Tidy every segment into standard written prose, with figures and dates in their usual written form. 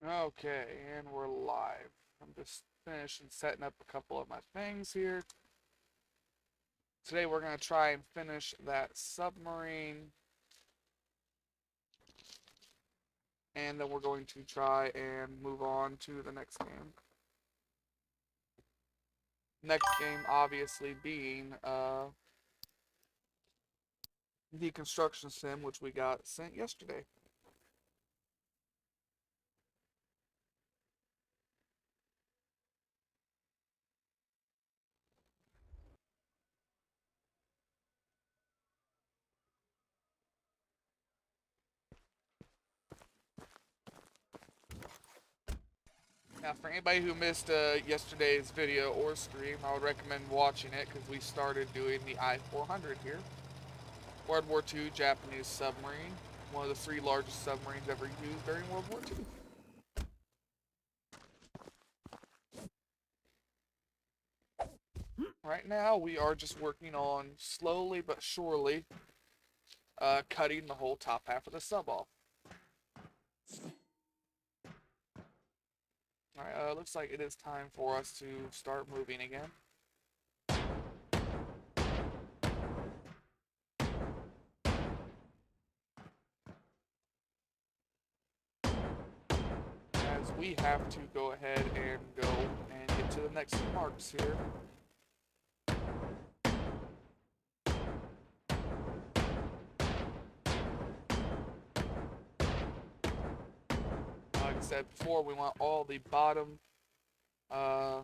Okay, and we're live. I'm just finishing setting up a couple of my things here. Today we're going to try and finish that submarine, and then we're going to try and move on to the next game. Next game, obviously, being the construction sim, which we got sent yesterday. Now, for anybody who missed yesterday's video or stream, I would recommend watching it because we started doing the I-400 here. World War II Japanese submarine, one of the three largest submarines ever used during World War II. Right now, we are just working on slowly but surely cutting the whole top half of the sub off. Alright, looks like it is time for us to start moving again. As we have to go ahead and go and get to the next marks here. Like I said before, we want all the bottom uh,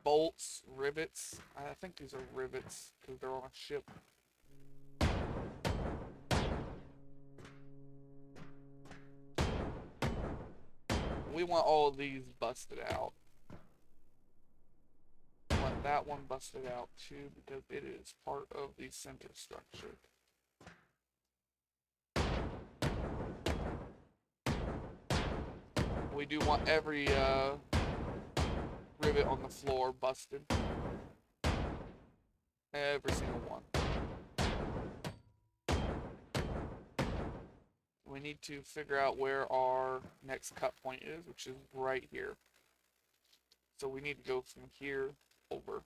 bolts, rivets. I think these are rivets because they're on a ship. We want all of these busted out. We want that one busted out too because it is part of the center structure. We do want every rivet on the floor busted. Every single one. We need to figure out where our next cut point is, which is right here. So we need to go from here over.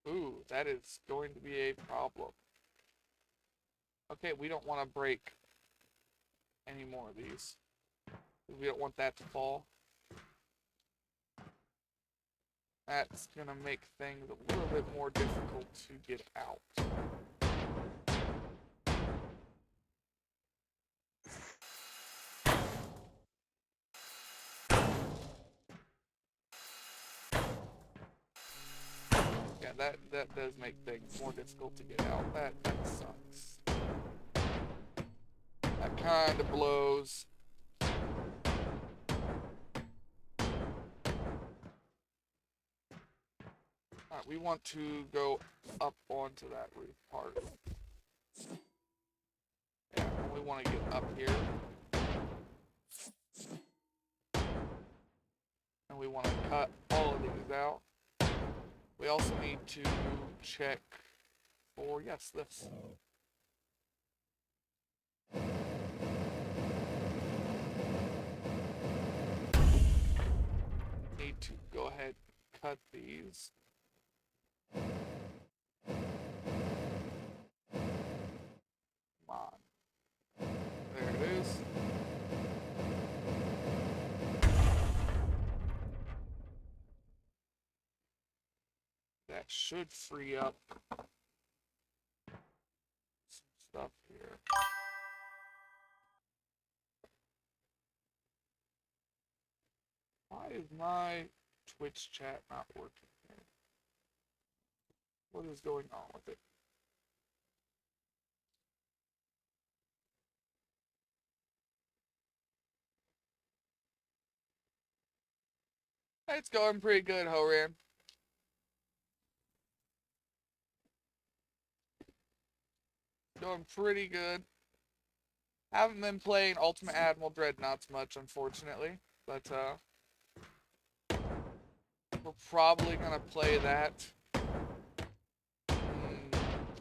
Ooh, that is going to be a problem. Okay, we don't want to break any more of these. We don't want that to fall. That's going to make things a little bit more difficult to get out. Yeah, that does make things more difficult to get out. That sucks. That kind of blows. Alright, we want to go up onto that roof part. Yeah, and we want to get up here. And we want to cut all of these out. We also need to check for, yes, this. Need to go ahead and cut these. Come on. There it is. That should free up some stuff here. Why is my Twitch chat not working here? What is going on with it? It's going pretty good, Horan. Going pretty good. Haven't been playing Ultimate Admiral Dreadnoughts much, unfortunately. But, we're probably gonna play that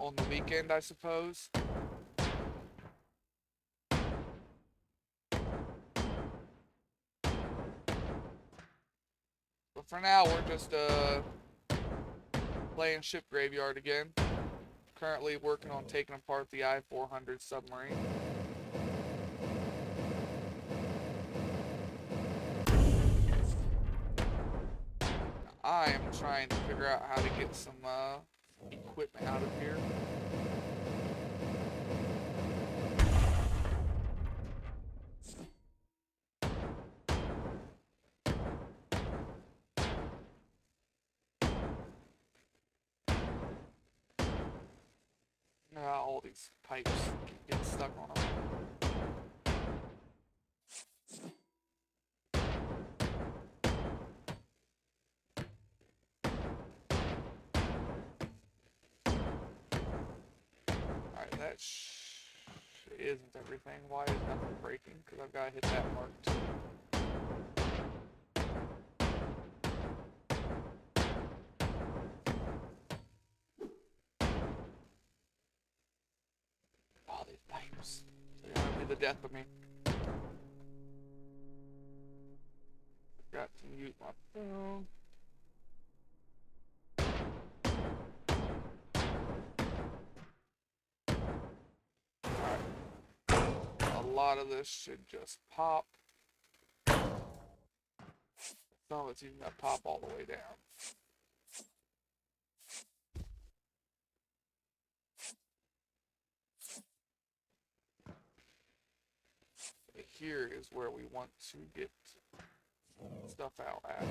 on the weekend, I suppose. But for now, we're just playing Ship Graveyard again. Currently working on taking apart the I-400 submarine. I am trying to figure out how to get some equipment out of here. All these pipes keep getting stuck on them. Alright, that isn't everything. Why is nothing breaking? Because I've got to hit that mark too. All these pipes. They're going to be the death of me. Got to mute my phone. Alright. A lot of this should just pop. Some of it's even going to pop all the way down. Here is where we want to get stuff out at.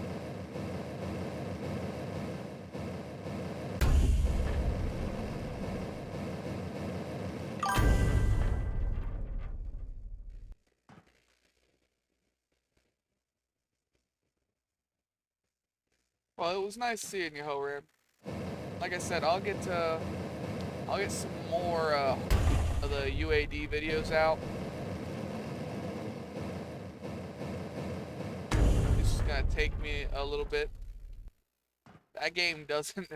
Well, it was nice seeing you, Ho-Ram. Like I said, I'll get some more of the UAD videos out. It's just gonna take me a little bit. That game doesn't,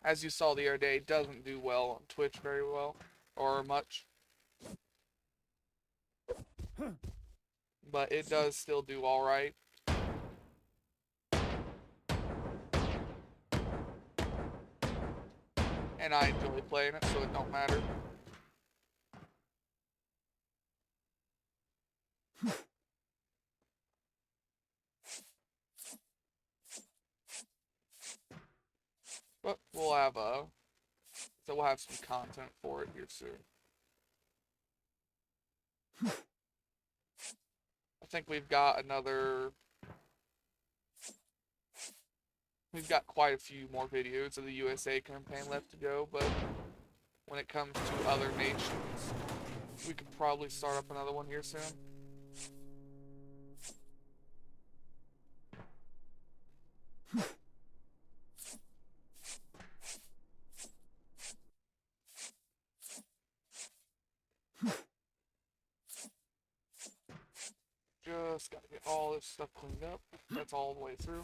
as you saw the other day, doesn't do well on Twitch very well, or much. But it does still do alright. And I enjoy playing it, so it don't matter. But we'll have we'll have some content for it here soon. I think we've got quite a few more videos of the USA campaign left to go, but when it comes to other nations, we could probably start up another one here soon. Just gotta get all this stuff cleaned up. That's all the way through.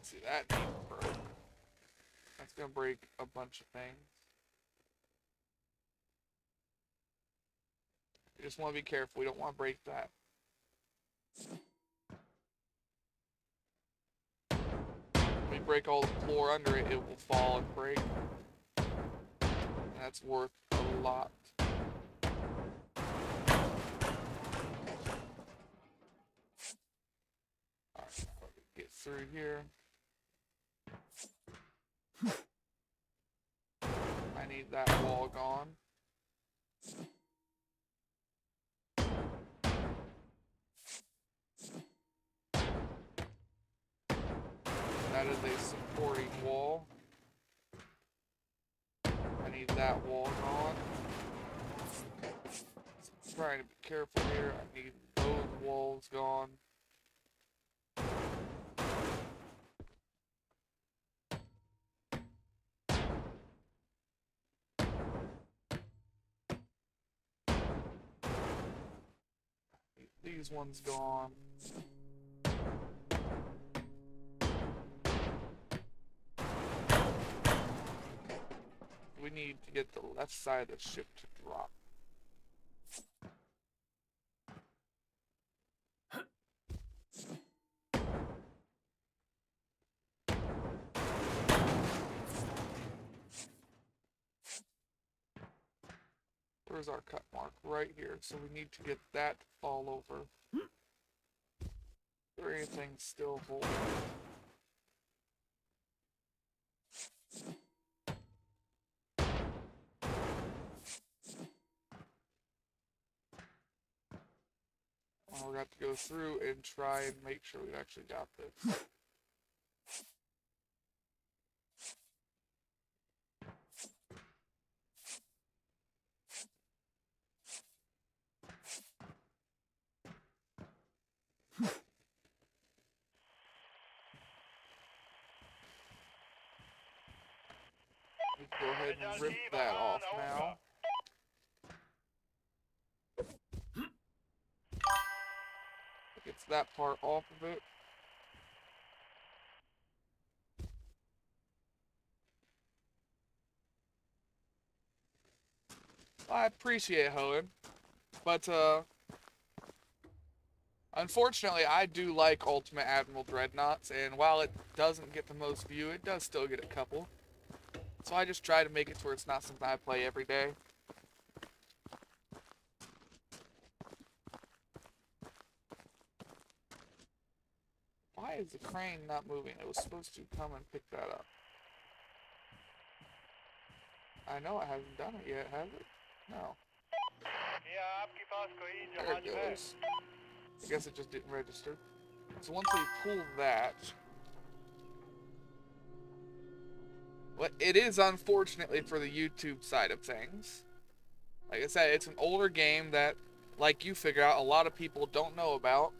See, that broke. That's gonna break a bunch of things. You just want to be careful. We don't want to break that. When we break all the floor under it, it will fall and break. And that's worth a lot. Alright, get through here. I need that wall gone. That is a supporting wall. I need that wall gone. I'm trying to be careful here. I need those walls gone. These ones gone. We need to get the left side of the ship to drop. Where's our cut mark? Right here. So we need to get that to fall over. Is there anything still holding? Well, we're going to have to go through and try and make sure we actually got this. Let's go ahead and rip that off now. Gets that part off of it. I appreciate Hoenn, but unfortunately I do like Ultimate Admiral Dreadnoughts, and while it doesn't get the most view, it does still get a couple. So I just try to make it to where it's not something I play every day. Why is the crane not moving? It was supposed to come and pick that up. I know it hasn't done it yet, has it? No. There it goes. I guess it just didn't register. So once we pull that... Well, it is unfortunately for the YouTube side of things. Like I said, it's an older game that, like you figure out, a lot of people don't know about.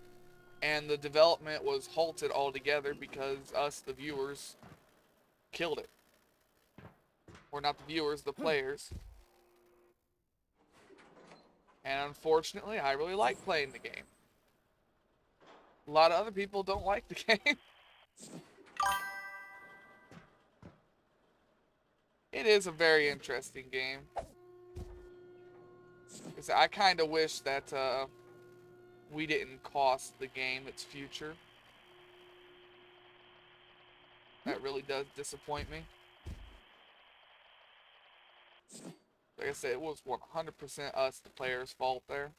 And the development was halted altogether because us, the viewers, killed it. Or not the viewers, the players. And unfortunately, I really like playing the game. A lot of other people don't like the game. It is a very interesting game. Because I kind of wish that we didn't cost the game its future. That really does disappoint me. Like I said, it was 100% us, the players' fault there.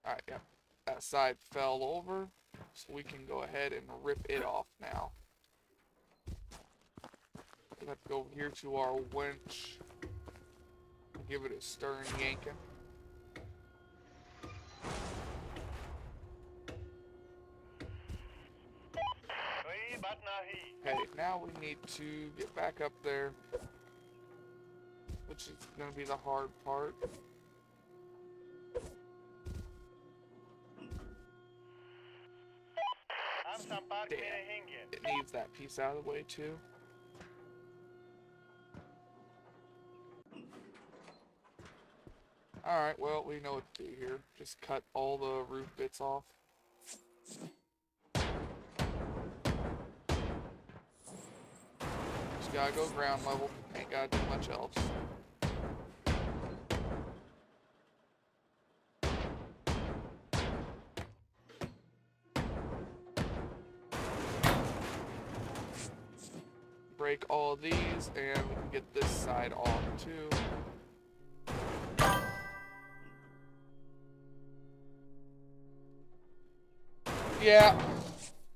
Alright, yeah. That side fell over, so we can go ahead and rip it off now. We have to go over here to our winch. Give it a stern yanking. Okay, now we need to get back up there, which is going to be the hard part. Damn. It needs that piece out of the way too. Alright, well, we know what to do here. Just cut all the roof bits off. Just gotta go ground level. Ain't gotta do much else. Break all of these, and we can get this side off too. Yeah,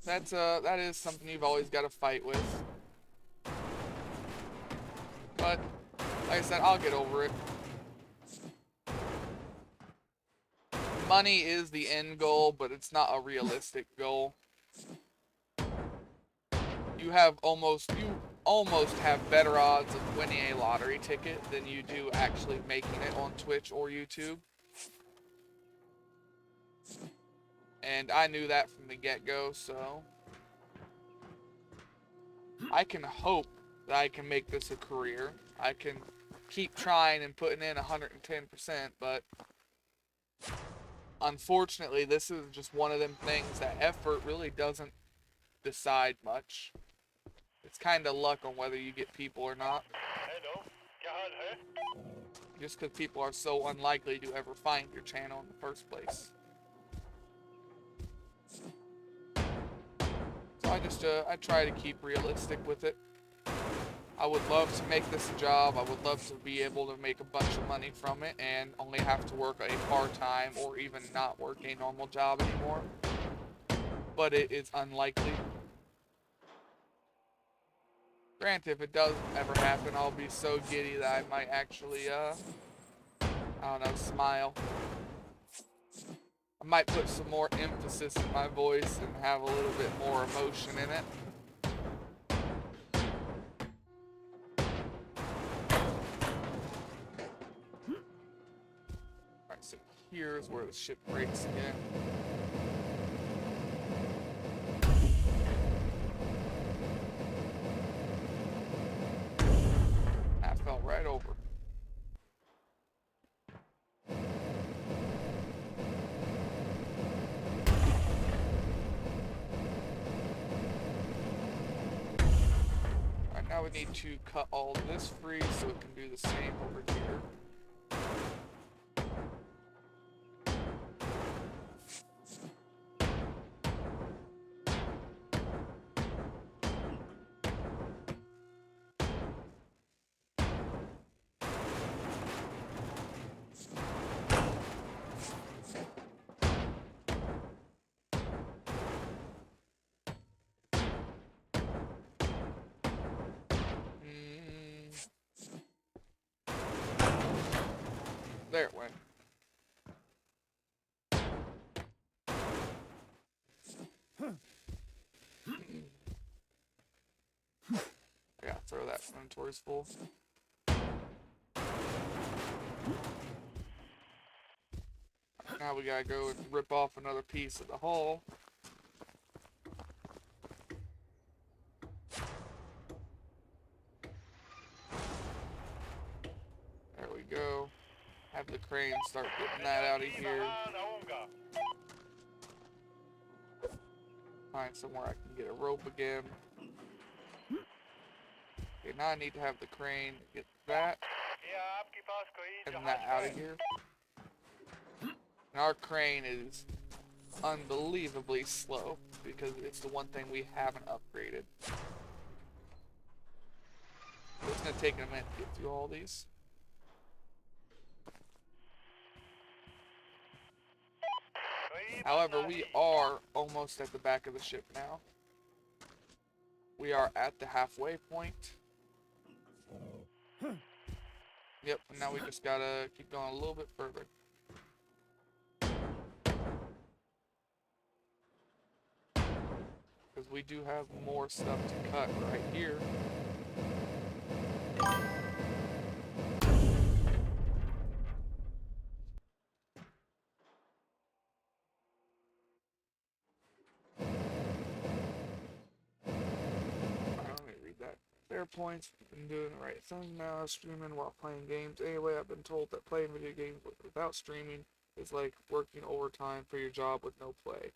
that is something you've always got to fight with. But like I said, I'll get over it. Money is the end goal, but it's not a realistic goal. You almost have better odds of winning a lottery ticket than you do actually making it on Twitch or YouTube. And I knew that from the get-go, so I can hope that I can make this a career. I can keep trying and putting in 110%, but unfortunately, this is just one of them things that effort really doesn't decide much. It's kind of luck on whether you get people or not. Just because people are so unlikely to ever find your channel in the first place. So I try to keep realistic with it. I would love to make this a job. I would love to be able to make a bunch of money from it and only have to work a part-time or even not work a normal job anymore. But it is unlikely. Granted, if it does ever happen, I'll be so giddy that I might actually, I don't know, smile. I might put some more emphasis in my voice and have a little bit more emotion in it. Alright, so here's where the ship breaks again. That fell right over. Alright, now we need to cut all this free so it can do the same over here. There it went. I gotta throw that inventory's full. Now we gotta go and rip off another piece of the hull. There we go. Have the crane start getting that out of here. Find somewhere I can get a rope again. Okay, now I need to have the crane get that and that out of here. And our crane is unbelievably slow because it's the one thing we haven't upgraded. It's gonna take a minute to get through all these. However, we are almost at the back of the ship now. We are at the halfway point. Yep, and now we just gotta keep going a little bit further. Because we do have more stuff to cut right here. Let me read that. Fair points. Been doing the right thing now. Streaming while playing games. Anyway, I've been told that playing video games without streaming is like working overtime for your job with no play.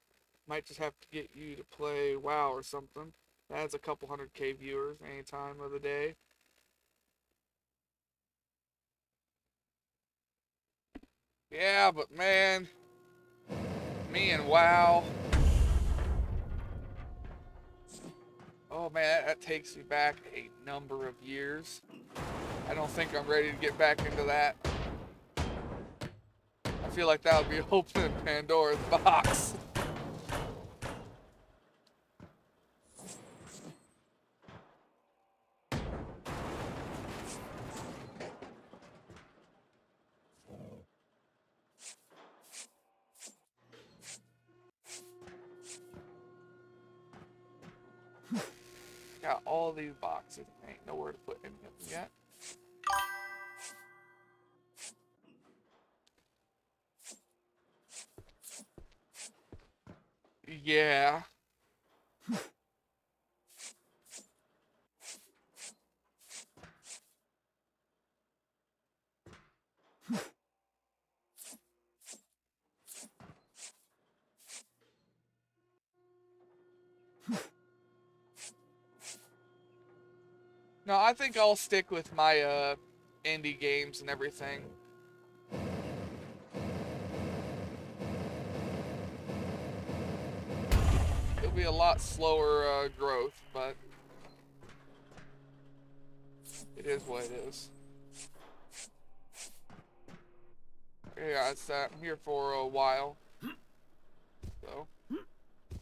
Might just have to get you to play WoW or something. That adds a couple 100K viewers any time of the day. Yeah, but man, me and WoW. Oh man, that takes me back a number of years. I don't think I'm ready to get back into that. I feel like that would be opening Pandora's box. Got all these boxes. Ain't nowhere to put any of them yet. Yeah. No, I think I'll stick with my indie games and everything. It'll be a lot slower growth, but it is what it is. Yeah, I'm here for a while, so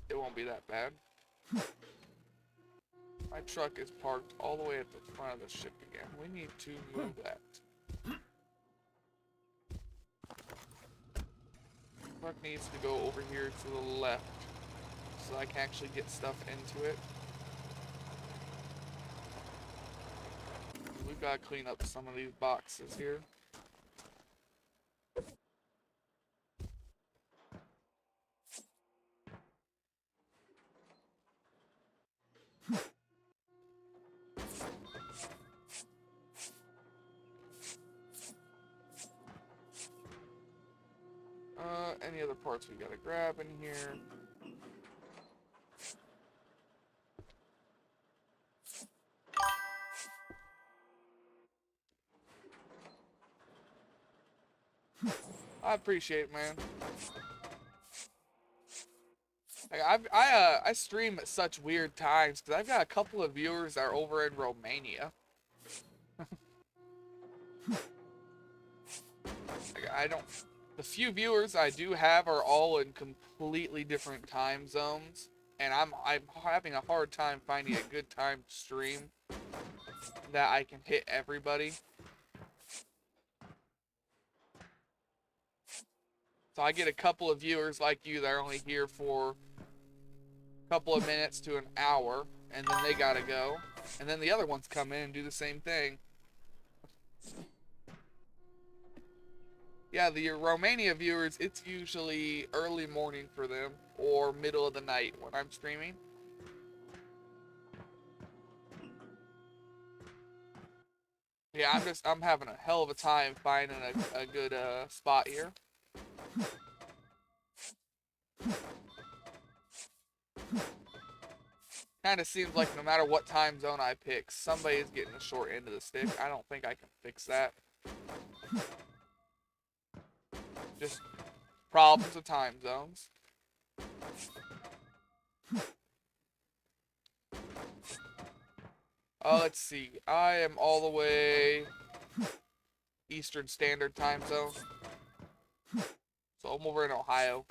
it won't be that bad. My truck is parked all the way at the front of the ship again. We need to move that. Truck needs to go over here to the left so I can actually get stuff into it. We've got to clean up some of these boxes here. Any other parts we gotta grab in here? I appreciate it, man. Like, I stream at such weird times because I've got a couple of viewers that are over in Romania. Like, the few viewers I do have are all in completely different time zones, and I'm having a hard time finding a good time to stream that I can hit everybody. So I get a couple of viewers like you that are only here for a couple of minutes to an hour, and then they gotta go. And then the other ones come in and do the same thing. Yeah, the Romania viewers, it's usually early morning for them, or middle of the night when I'm streaming. Yeah, I'm having a hell of a time finding a good spot here. Kind of seems like no matter what time zone I pick, somebody's getting the short end of the stick. I don't think I can fix that. Just problems with time zones. Let's see. I am all the way Eastern Standard Time Zone. So I'm over in Ohio.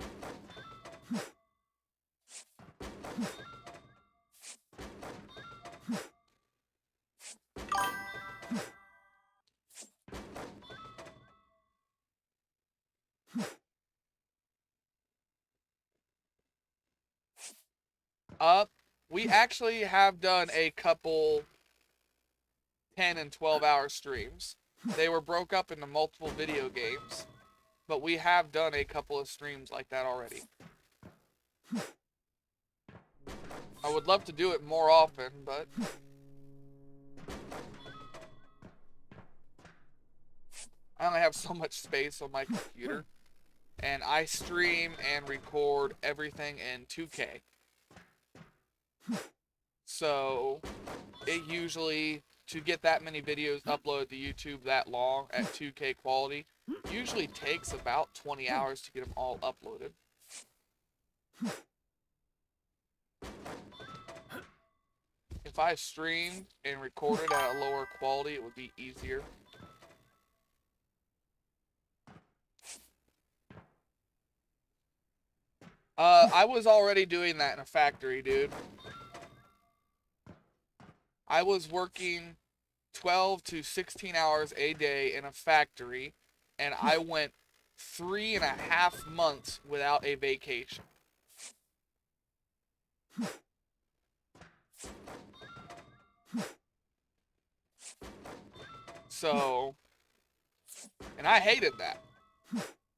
We actually have done a couple 10 and 12-hour streams. They were broke up into multiple video games, but we have done a couple of streams like that already. I would love to do it more often, but I only have so much space on my computer, and I stream and record everything in 2K. So it usually, to get that many videos uploaded to YouTube that long at 2K quality, usually takes about 20 hours to get them all uploaded. If I streamed and recorded at a lower quality, it would be easier. I was already doing that in a factory, dude. I was working 12 to 16 hours a day in a factory, and I went 3.5 months without a vacation. So, and I hated that.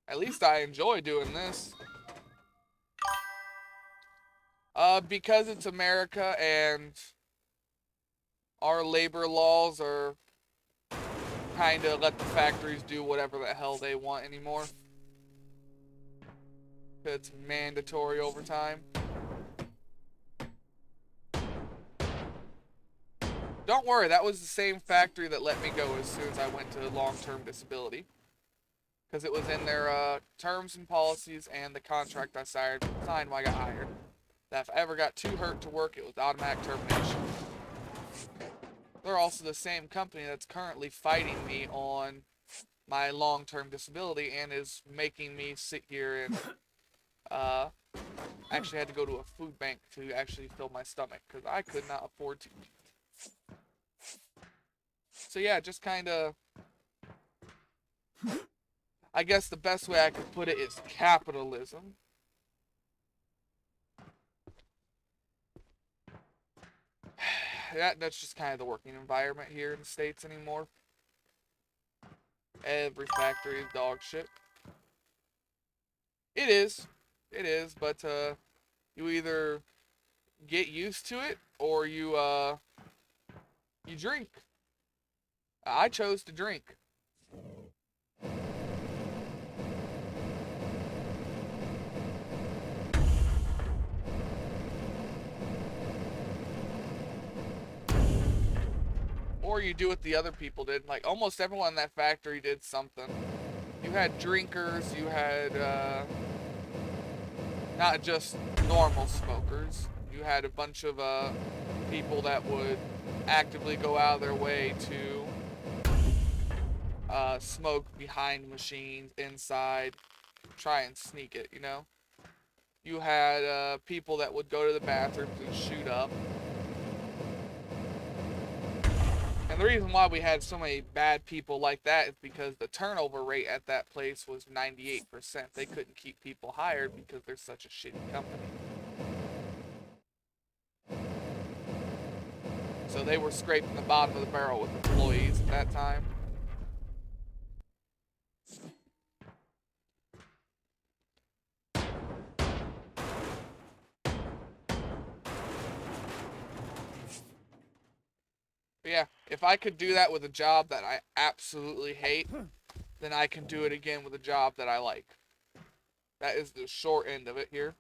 At least I enjoy doing this. Because it's America and our labor laws are kind of let the factories do whatever the hell they want anymore. It's mandatory overtime. Don't worry, that was the same factory that let me go as soon as I went to long-term disability. Because it was in their terms and policies and the contract I signed when I got hired. That if I ever got too hurt to work, it was automatic termination. They're also the same company that's currently fighting me on my long-term disability and is making me sit here and actually had to go to a food bank to actually fill my stomach because I could not afford to eat. So yeah, just kind of, I guess the best way I could put it is capitalism. That's just kind of the working environment here in the States anymore. Every factory is dog shit. It is, but you either get used to it or you drink. I chose to drink. Or you do what the other people did. Like, almost everyone in that factory did something. You had drinkers, you had, not just normal smokers. You had a bunch of, people that would actively go out of their way to, smoke behind machines, inside, try and sneak it, you know? You had, people that would go to the bathrooms and shoot up. And the reason why we had so many bad people like that is because the turnover rate at that place was 98%. They couldn't keep people hired because they're such a shitty company. So they were scraping the bottom of the barrel with employees at that time. But yeah, if I could do that with a job that I absolutely hate, then I can do it again with a job that I like. That is the short end of it here.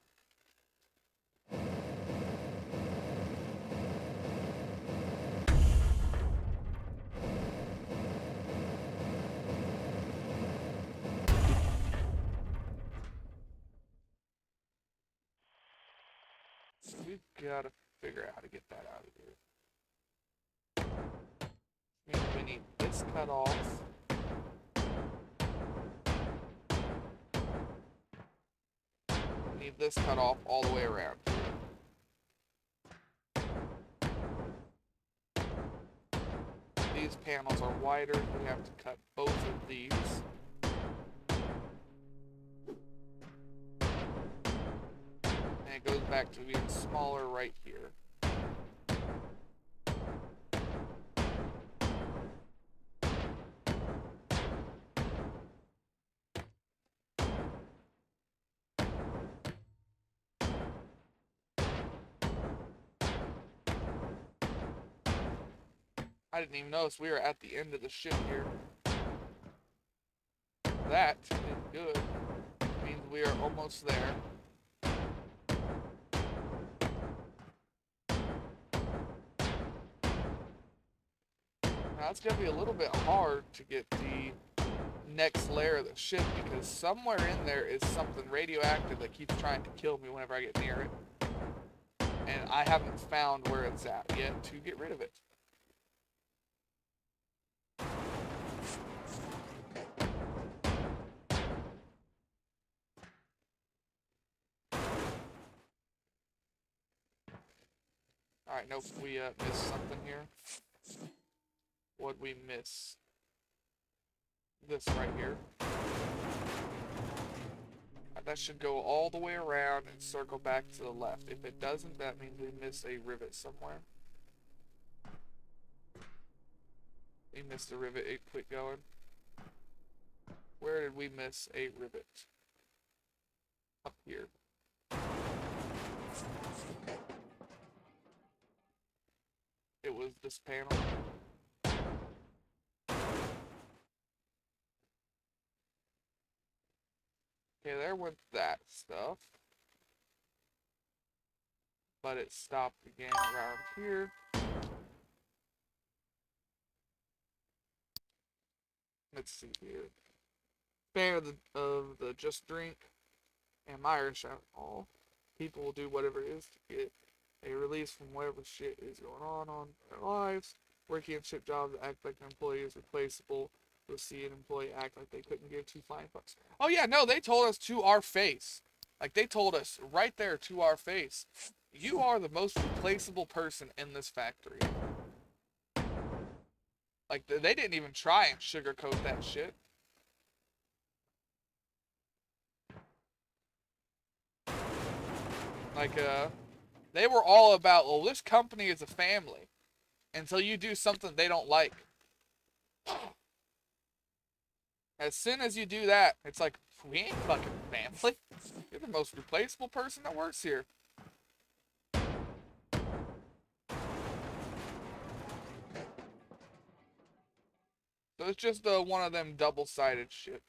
So we've got to figure out how to get that out of here. We need this cut off. We need this cut off all the way around. These panels are wider. We have to cut both of these. And it goes back to being smaller right here. I didn't even notice we were at the end of the ship here. That is good. It means we are almost there. Now it's going to be a little bit hard to get the next layer of the ship because somewhere in there is something radioactive that keeps trying to kill me whenever I get near it. And I haven't found where it's at yet to get rid of it. Alright, nope, we missed something here. What'd we miss? This right here. That should go all the way around and circle back to the left. If it doesn't, that means we miss a rivet somewhere. We missed a rivet, it quit going. Where did we miss a rivet? Up here. It was this panel. Okay, there went that stuff. But it stopped again around here. Let's see here. Fan of the Just Drink and my Irish alcohol. People will do whatever it is to get a release from whatever shit is going on their lives. Working at ship jobs act like an employee is replaceable. You'll see an employee act like they couldn't give two flying fucks. Oh yeah, no, they told us to our face. Like they told us right there to our face. You are the most replaceable person in this factory. Like they didn't even try and sugarcoat that shit. Like they were all about, well, this company is a family until you do something they don't like. As soon as you do that, it's like, we ain't fucking family. You're the most replaceable person that works here. So it's just one of them double-sided shit.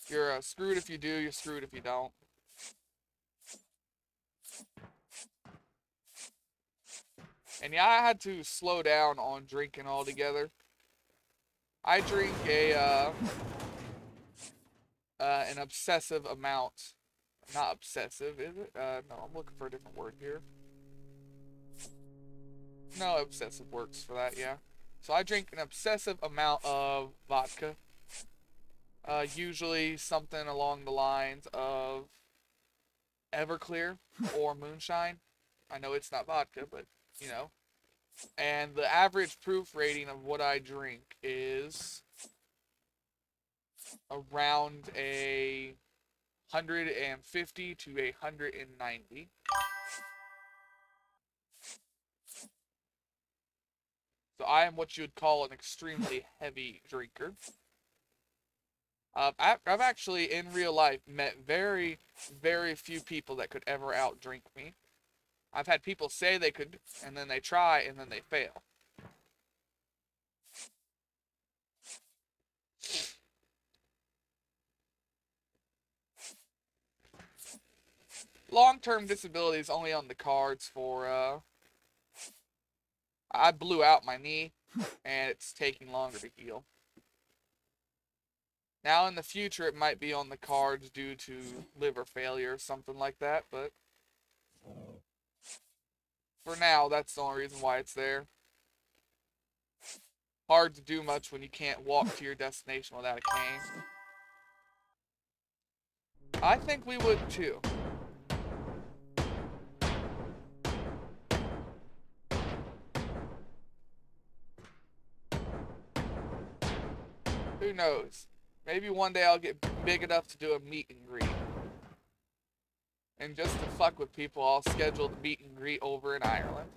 You're screwed if you do, you're screwed if you don't. And yeah, I had to slow down on drinking altogether. I drink an obsessive amount. Not obsessive, is it? No, I'm looking for a different word here. No, obsessive works for that, yeah. So I drink an obsessive amount of vodka. Usually something along the lines of Everclear or moonshine. I know it's not vodka, but, you know. And the average proof rating of what I drink is around a 150 to a 190. So I am what you would call an extremely heavy drinker. I've actually, in real life, met very, very few people that could ever outdrink me. I've had people say they could, and then they try, and then they fail. Long-term disability is only on the cards for, I blew out my knee, and it's taking longer to heal. Now, in the future, it might be on the cards due to liver failure or something like that, but for now, that's the only reason why it's there. Hard to do much when you can't walk to your destination without a cane. I think we would too. Who knows? Maybe one day I'll get big enough to do a meet and greet. And just to fuck with people, I'll schedule the meet and greet over in Ireland.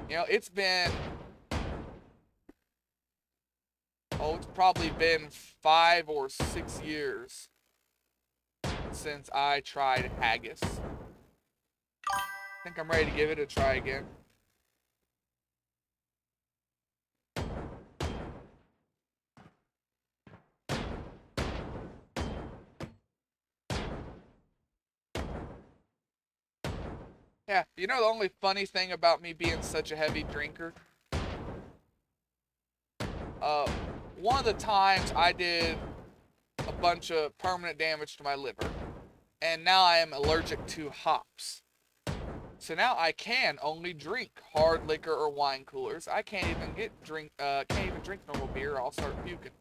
You know, it's probably been 5 or 6 years since I tried haggis. I think I'm ready to give it a try again. Yeah, you know the only funny thing about me being such a heavy drinker? Uh, one of the times I did a bunch of permanent damage to my liver, and now I am allergic to hops. So now I can only drink hard liquor or wine coolers. I can't even drink normal beer, or I'll start puking.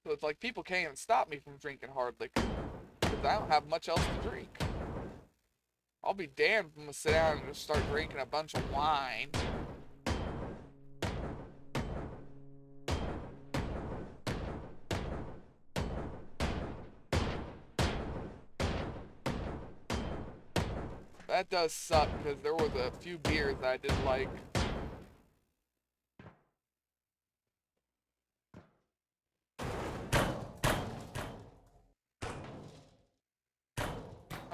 So it's like people can't even stop me from drinking hard liquor because I don't have much else to drink. I'll be damned if I'm gonna sit down and just start drinking a bunch of wine. That does suck because there was a few beers that I didn't like.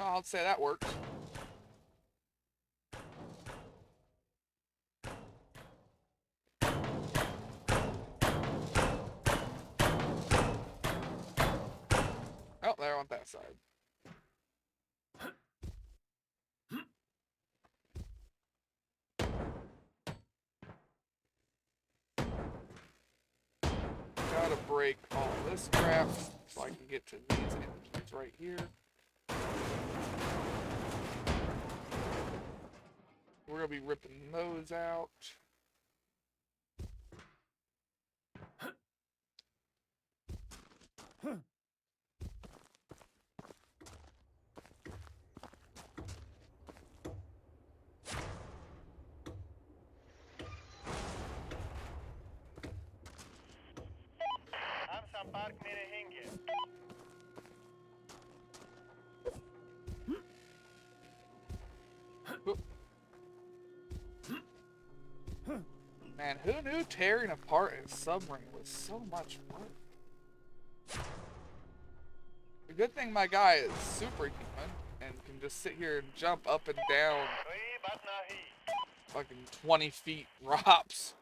I'll say that worked. Oh, there I went that side. Gotta break all this crap so I can get to these engines right here. We're gonna be ripping those out. Man, who knew tearing apart a submarine was so much work? The good thing my guy is superhuman and can just sit here and jump up and down fucking 20 feet drops.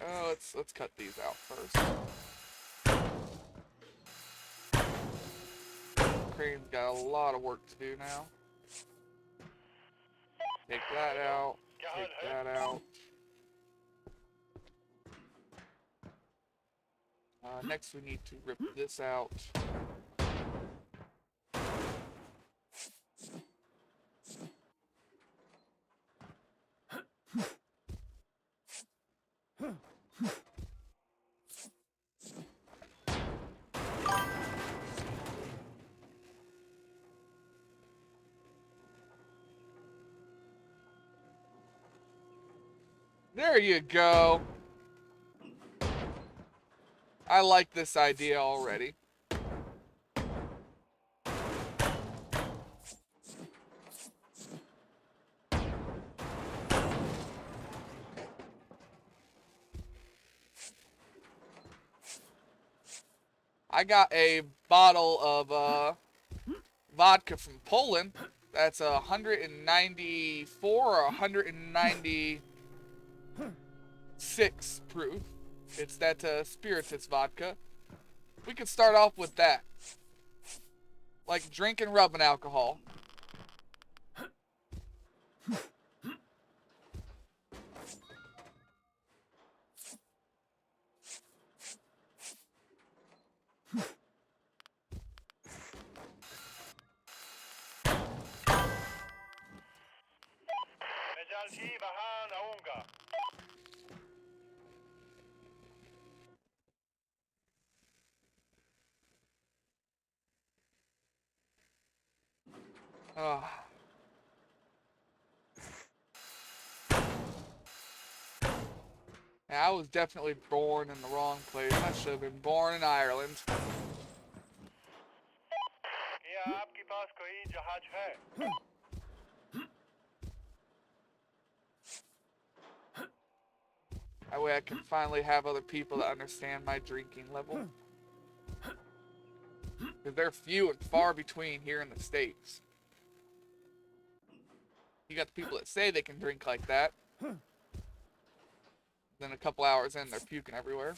Alright, let's cut these out first. Crane's got a lot of work to do now. Take that out. Take that out. Next we need to rip this out. There you go. I like this idea already. I got a bottle of vodka from Poland. That's 194 or 196 proof. It's that spiritus vodka. We could start off with that. Like drinking rubbing alcohol. Yeah, I was definitely born in the wrong place. I should have been born in Ireland. That way I can finally have other people that understand my drinking level. Because they're few and far between here in the States. You got the people that say they can drink like that. Then a couple hours in, they're puking everywhere.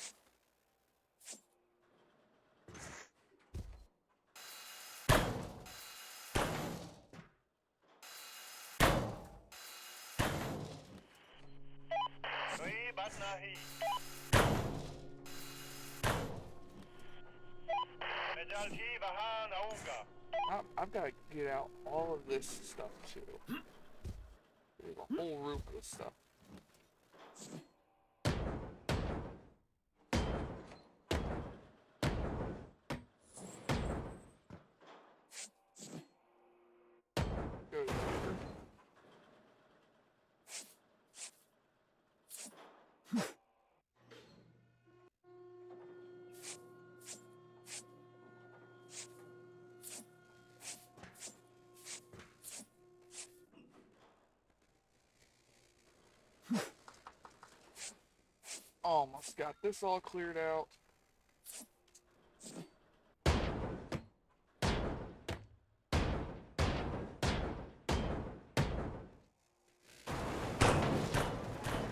I've got to get out all of this stuff too. There's a whole room of this stuff. Go here. Just got this all cleared out.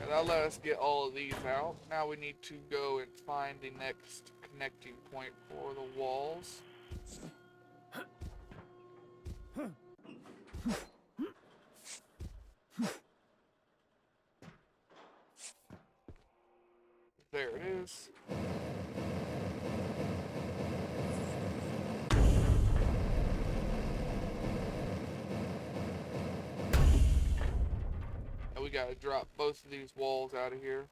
That'll let us get all of these out. Now we need to go and find the next connecting point for the walls. There it is. And we gotta drop both of these walls out of here.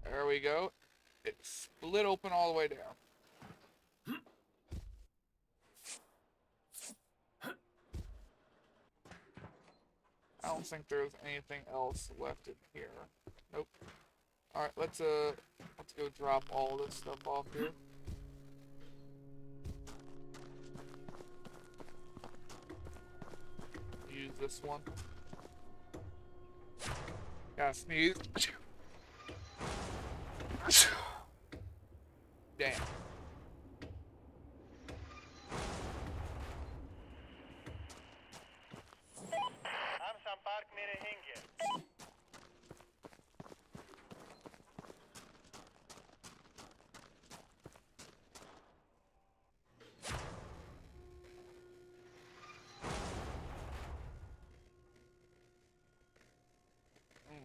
There we go. It's split open all the way down. I don't think there's anything else left in here. Nope. Alright, let's go drop all this stuff off here. Use this one. Gotta sneeze. Damn.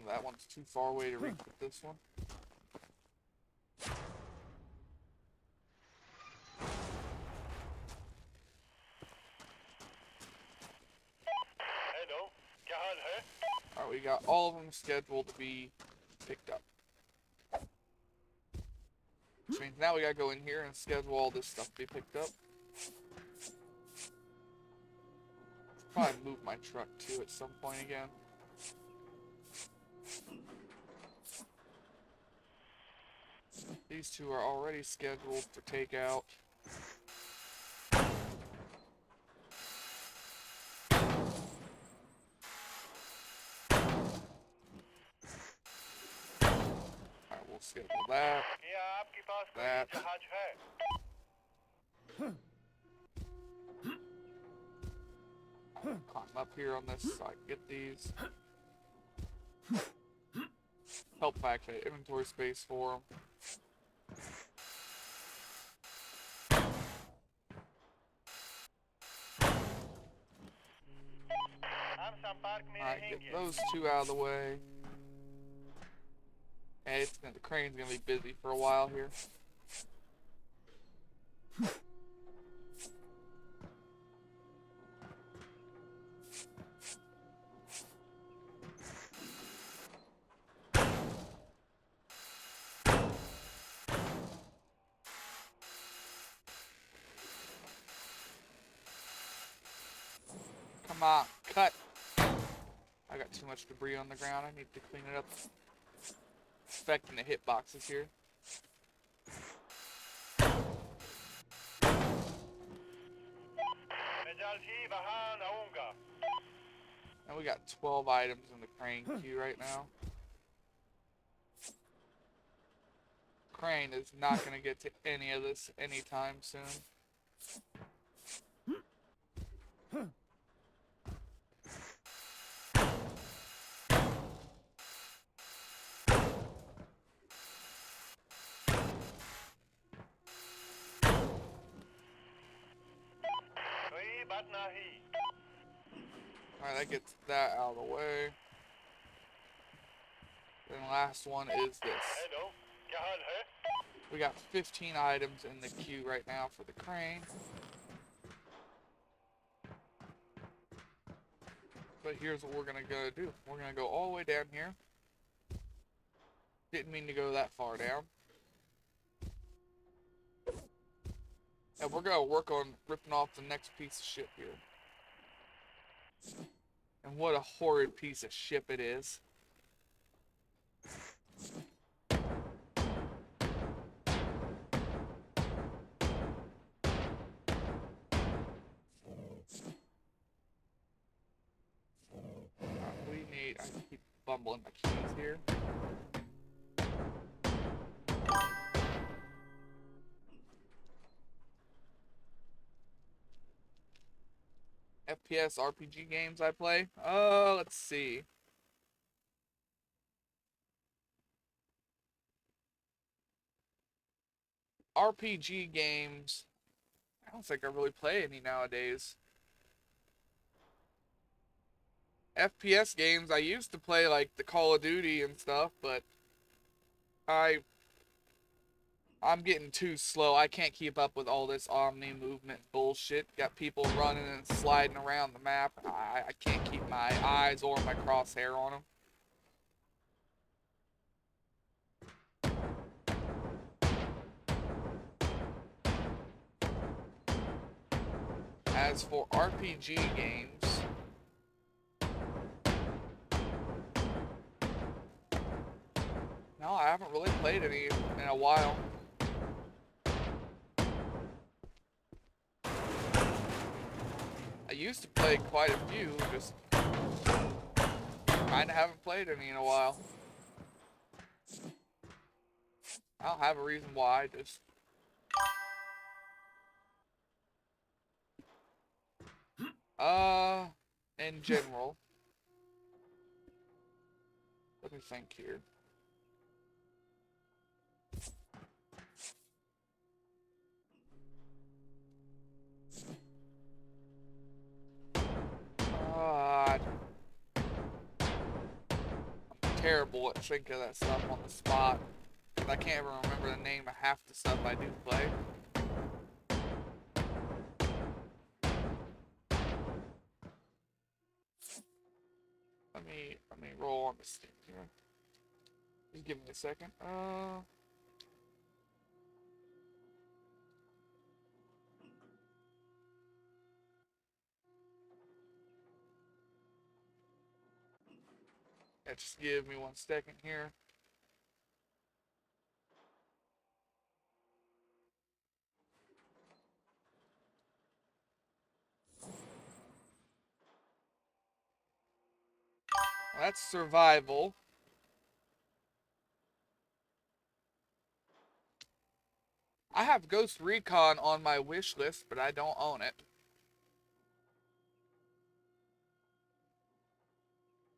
That one's too far away to reach with this one. Alright, we got all of them scheduled to be picked up. Which means now we gotta go in here and schedule all this stuff to be picked up. Probably move my truck too at some point again. These two are already scheduled for takeout. Alright, we'll schedule that. That. Climb up here on this so I can get these. Help activate inventory space for them. Alright, get those two out of the way. And the crane's gonna be busy for a while here. Come on, cut! I got too much debris on the ground. I need to clean it up. It's affecting the hitboxes here. And we got 12 items in the crane queue right now. Crane is not going to get to any of this anytime soon. Alright, that gets that out of the way. Then the last one is this. We got 15 items in the queue right now for the crane. But here's what we're gonna go do. We're gonna go all the way down here. Didn't mean to go that far down. And we're gonna work on ripping off the next piece of shit here. And what a horrid piece of shit it is. I keep bumbling my keys here. FPS RPG games I play? Let's see. RPG games. I don't think I really play any nowadays. FPS games, I used to play like the Call of Duty and stuff, but I I'm getting too slow. I can't keep up with all this Omni movement bullshit. Got people running and sliding around the map. I can't keep my eyes or my crosshair on them. As for RPG games, no, I haven't really played any in a while. I used to play quite a few, just kinda haven't played any in a while. I don't have a reason why, just in general. Let me think here. I'm terrible at thinking of that stuff on the spot. I can't even remember the name of half the stuff I do play. Let me roll on the stick here. Just give me a second. Yeah, just give me 1 second here. That's survival. I have Ghost Recon on my wish list, but I don't own it.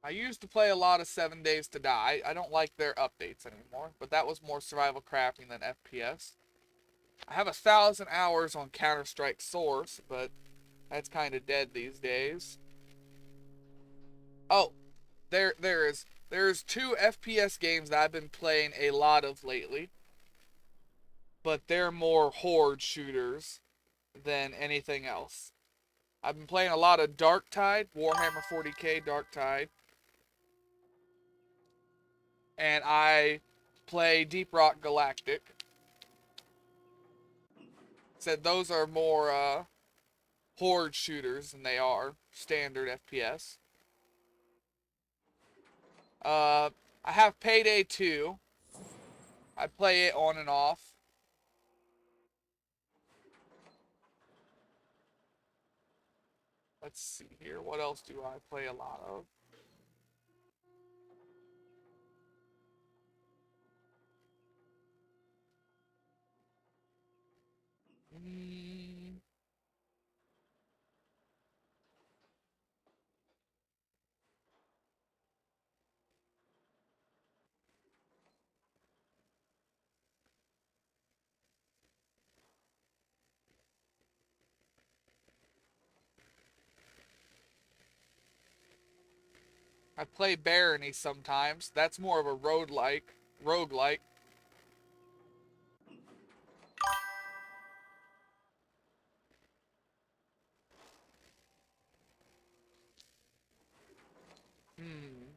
I used to play a lot of 7 Days to Die. I don't like their updates anymore, but that was more survival crafting than FPS. I have 1,000 hours on Counter-Strike Source, but that's kind of dead these days. Oh, there's 2 FPS games that I've been playing a lot of lately, but they're more horde shooters than anything else. I've been playing a lot of Darktide, Warhammer 40k Darktide, and I play Deep Rock Galactic. Said those are more horde shooters than they are standard FPS. I have Payday 2. I play it on and off. Let's see here. What else do I play a lot of? I play Barony sometimes. That's more of a roguelike. Hmm.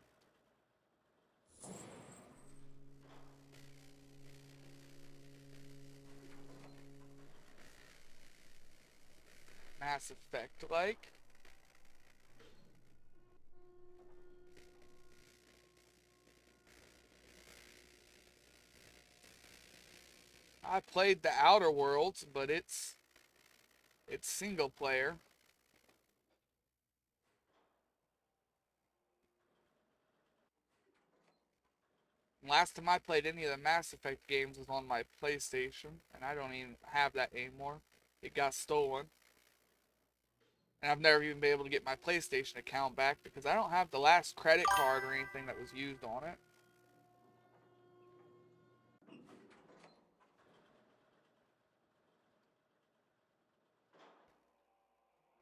Mass Effect like. I played the Outer Worlds, but it's single player. Last time I played any of the Mass Effect games was on my PlayStation, and I don't even have that anymore. It got stolen. And I've never even been able to get my PlayStation account back because I don't have the last credit card or anything that was used on it.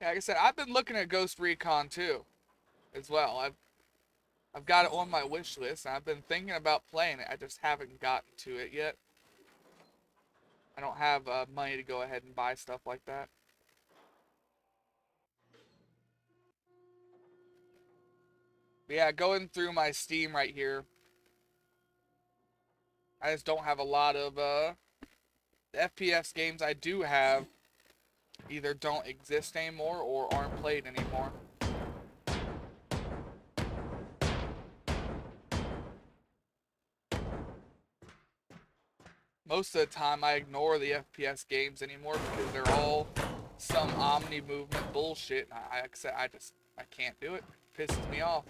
Yeah, like I said, I've been looking at Ghost Recon too, as well. I've got it on my wish list, and I've been thinking about playing it. I just haven't gotten to it yet. I don't have money to go ahead and buy stuff like that. But yeah, going through my Steam right here, I just don't have a lot of FPS games I do have either don't exist anymore or aren't played anymore. Most of the time I ignore the FPS games anymore because they're all some Omni movement bullshit. I can't do it. It pisses me off.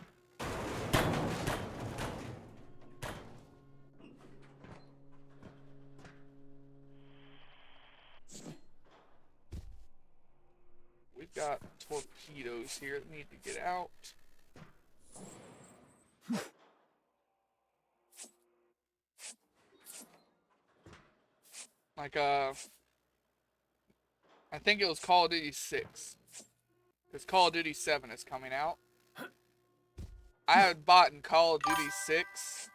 We've got torpedoes here that need to get out. Like, I think it was Call of Duty 6. Because Call of Duty 7 is coming out. I had bought in Call of Duty 6.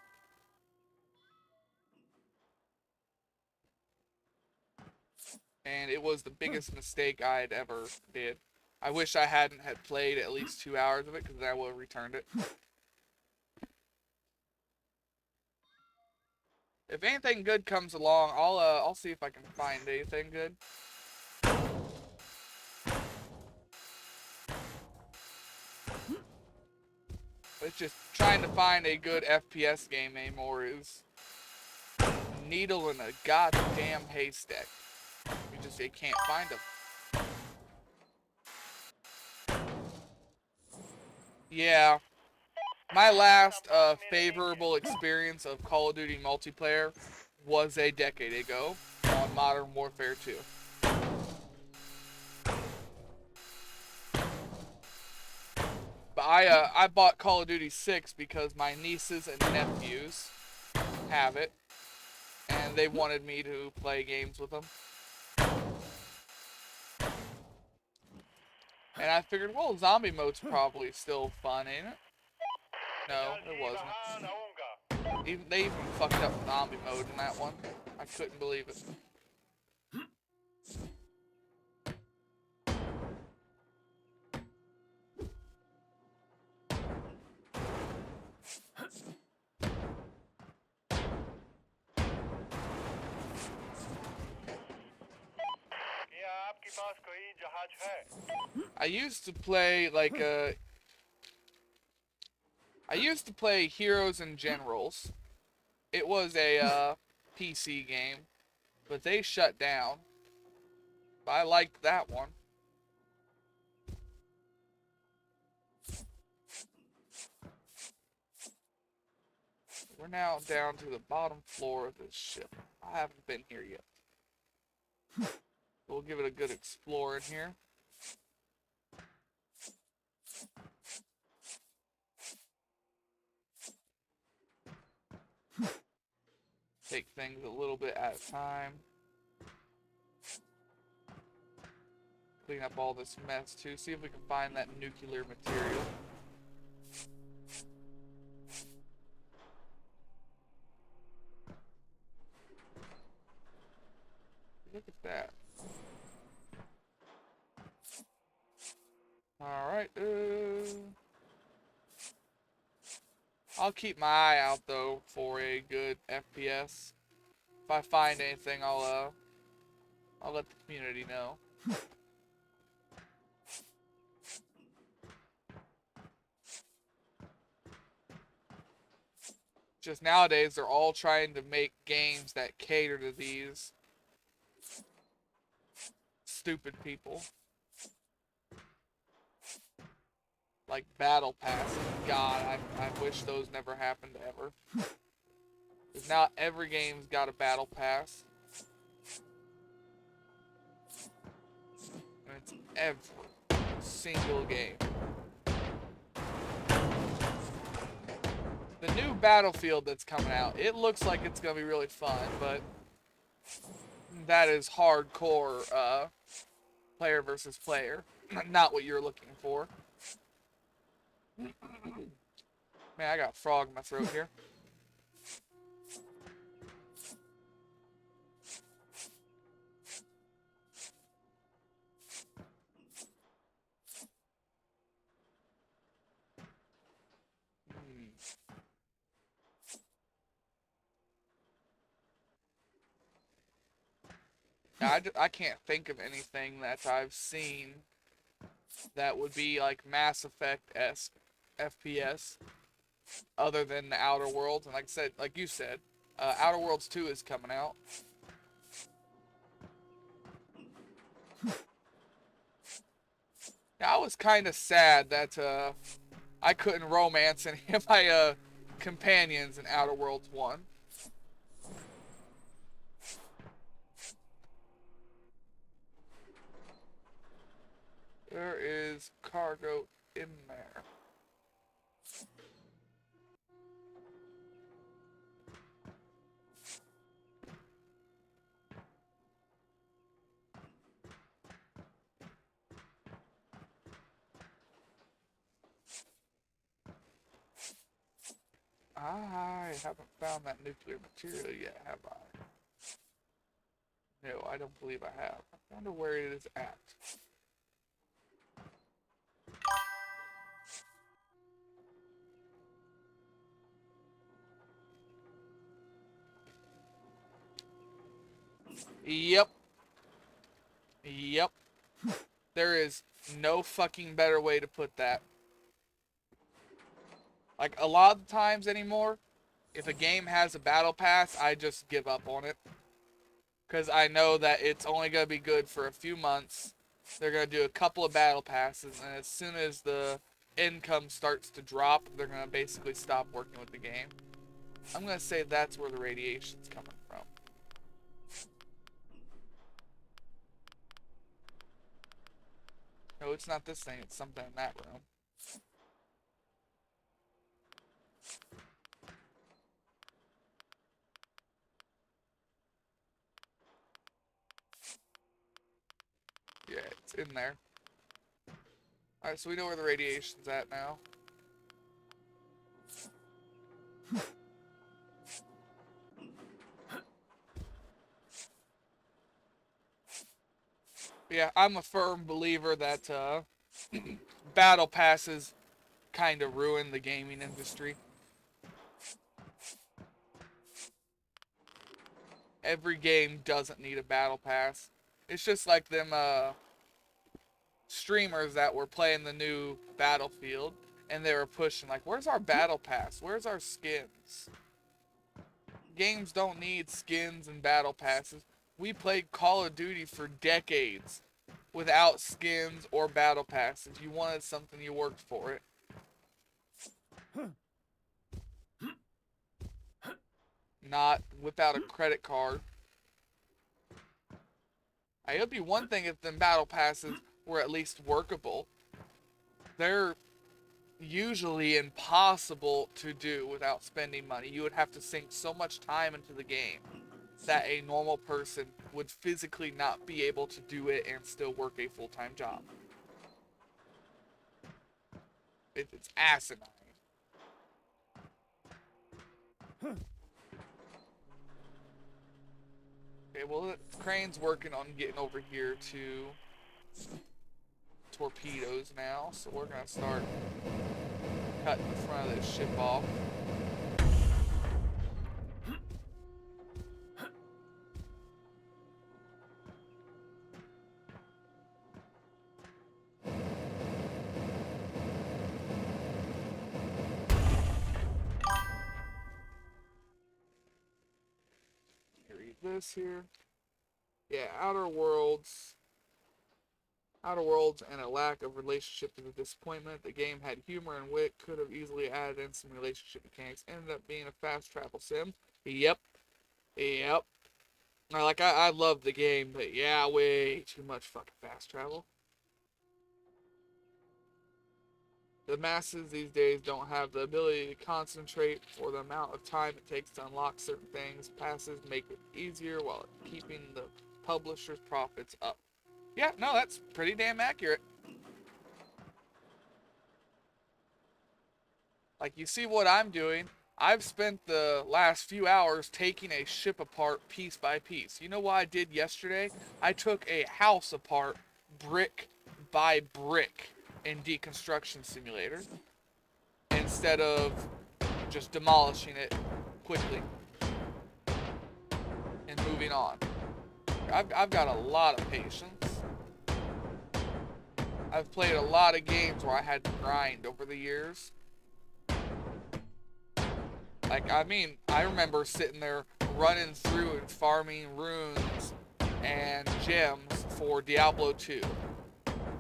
And it was the biggest mistake I had ever did. I wish I hadn't had played at least 2 hours of it because I would have returned it. If anything good comes along, I'll see if I can find anything good. It's just trying to find a good FPS game anymore is needle in a goddamn haystack. You can't find them. Yeah. My last favorable experience of Call of Duty multiplayer was a decade ago on Modern Warfare 2. But I bought Call of Duty 6 because my nieces and nephews have it, and they wanted me to play games with them. And I figured, well, zombie mode's probably still fun, ain't it? No, it wasn't. They even fucked up zombie mode in that one. I couldn't believe it. I used to play like I used to play Heroes and Generals. It was a PC game, but they shut down. But I liked that one. We're now down to the bottom floor of this ship. I haven't been here yet. We'll give it a good explore in here. Take things a little bit at a time. Clean up all this mess too. See if we can find that nuclear material. Look at that. Alright, I'll keep my eye out though for a good FPS. If I find anything, I'll let the community know. Just nowadays, they're all trying to make games that cater to these stupid people. Like Battle Pass. God, I wish those never happened ever. Because now every game's got a battle pass. And it's every single game. The new Battlefield that's coming out, it looks like it's going to be really fun, but that is hardcore player versus player. Not what you're looking for. Man, I got a frog in my throat here. I can't think of anything that I've seen that would be like Mass Effect-esque FPS other than the Outer Worlds. And like I said, like you said, Outer Worlds 2 is coming out. Yeah, I was kind of sad that I couldn't romance any of my companions in Outer Worlds 1. There is cargo in there. I haven't found that nuclear material yet, have I? No, I don't believe I have. I wonder where it is at. Yep. Yep. There is no fucking better way to put that. Like, a lot of times anymore, if a game has a battle pass, I just give up on it. Because I know that it's only going to be good for a few months. They're going to do a couple of battle passes, and as soon as the income starts to drop, they're going to basically stop working with the game. I'm going to say that's where the radiation's coming from. No, it's not this thing, it's something in that room. Yeah, it's in there. Alright, so we know where the radiation's at now. Yeah, I'm a firm believer that battle passes kind of ruin the gaming industry. Every game doesn't need a battle pass. It's just like them streamers that were playing the new Battlefield, and they were pushing like, where's our battle pass? Where's our skins? Games don't need skins and battle passes. We played Call of Duty for decades without skins or battle passes. You wanted something, you worked for it. Not whip out a credit card. It'd be one thing if them battle passes were at least workable. They're usually impossible to do without spending money. You would have to sink so much time into the game that a normal person would physically not be able to do it and still work a full-time job. It's asinine. Okay, well, Crane's working on getting over here to torpedoes now, so we're gonna start cutting the front of this ship off. Read this here. Yeah, Outer Worlds and a lack of relationship is a disappointment. The game had humor and wit, could have easily added in some relationship mechanics, ended up being a fast travel sim. Yep. Yep. I love the game, but yeah, way too much fucking fast travel. The masses these days don't have the ability to concentrate or the amount of time it takes to unlock certain things. Passes make it easier while keeping the publisher's profits up. Yeah, no, that's pretty damn accurate. Like, you see what I'm doing? I've spent the last few hours taking a ship apart piece by piece. You know what I did yesterday? I took a house apart brick by brick in Deconstruction Simulator instead of just demolishing it quickly and moving on. I've got a lot of patience. I've played a lot of games where I had to grind over the years. Like, I mean, I remember sitting there running through and farming runes and gems for Diablo 2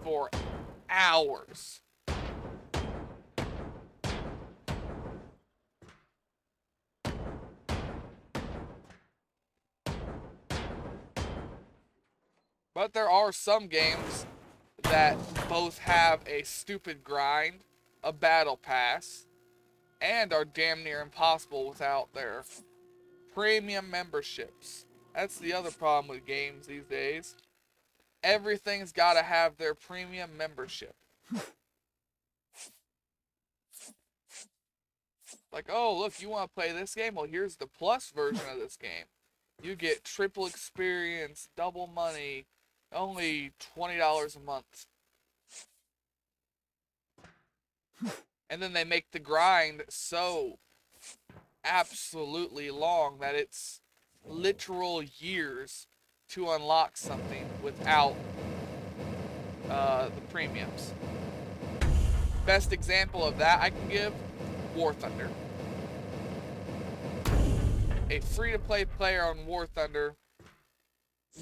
for hours. But there are some games that both have a stupid grind, a battle pass, and are damn near impossible without their premium memberships. That's the other problem with games these days. Everything's got to have their premium membership. Like, oh, look, you want to play this game? Well, here's the plus version of this game. You get triple experience, double money, only $20 a month. And then they make the grind so absolutely long that it's literal years to unlock something without the premiums. Best example of that I can give, War Thunder. A free-to-play player on War Thunder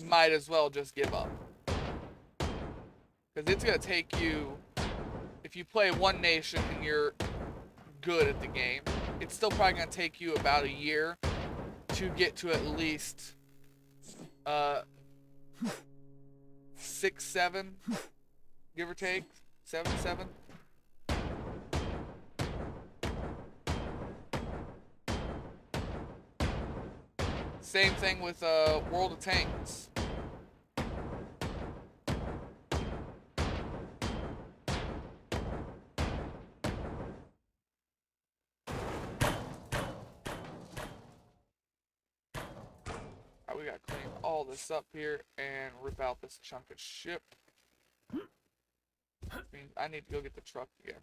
might as well just give up. Because it's going to take you, if you play one nation and you're good at the game, it's still probably going to take you about a year to get to at least 6, 7, give or take, 7. Same thing with World of Tanks. Right, we gotta clean all this up here and rip out this chunk of ship. Which means I need to go get the truck again.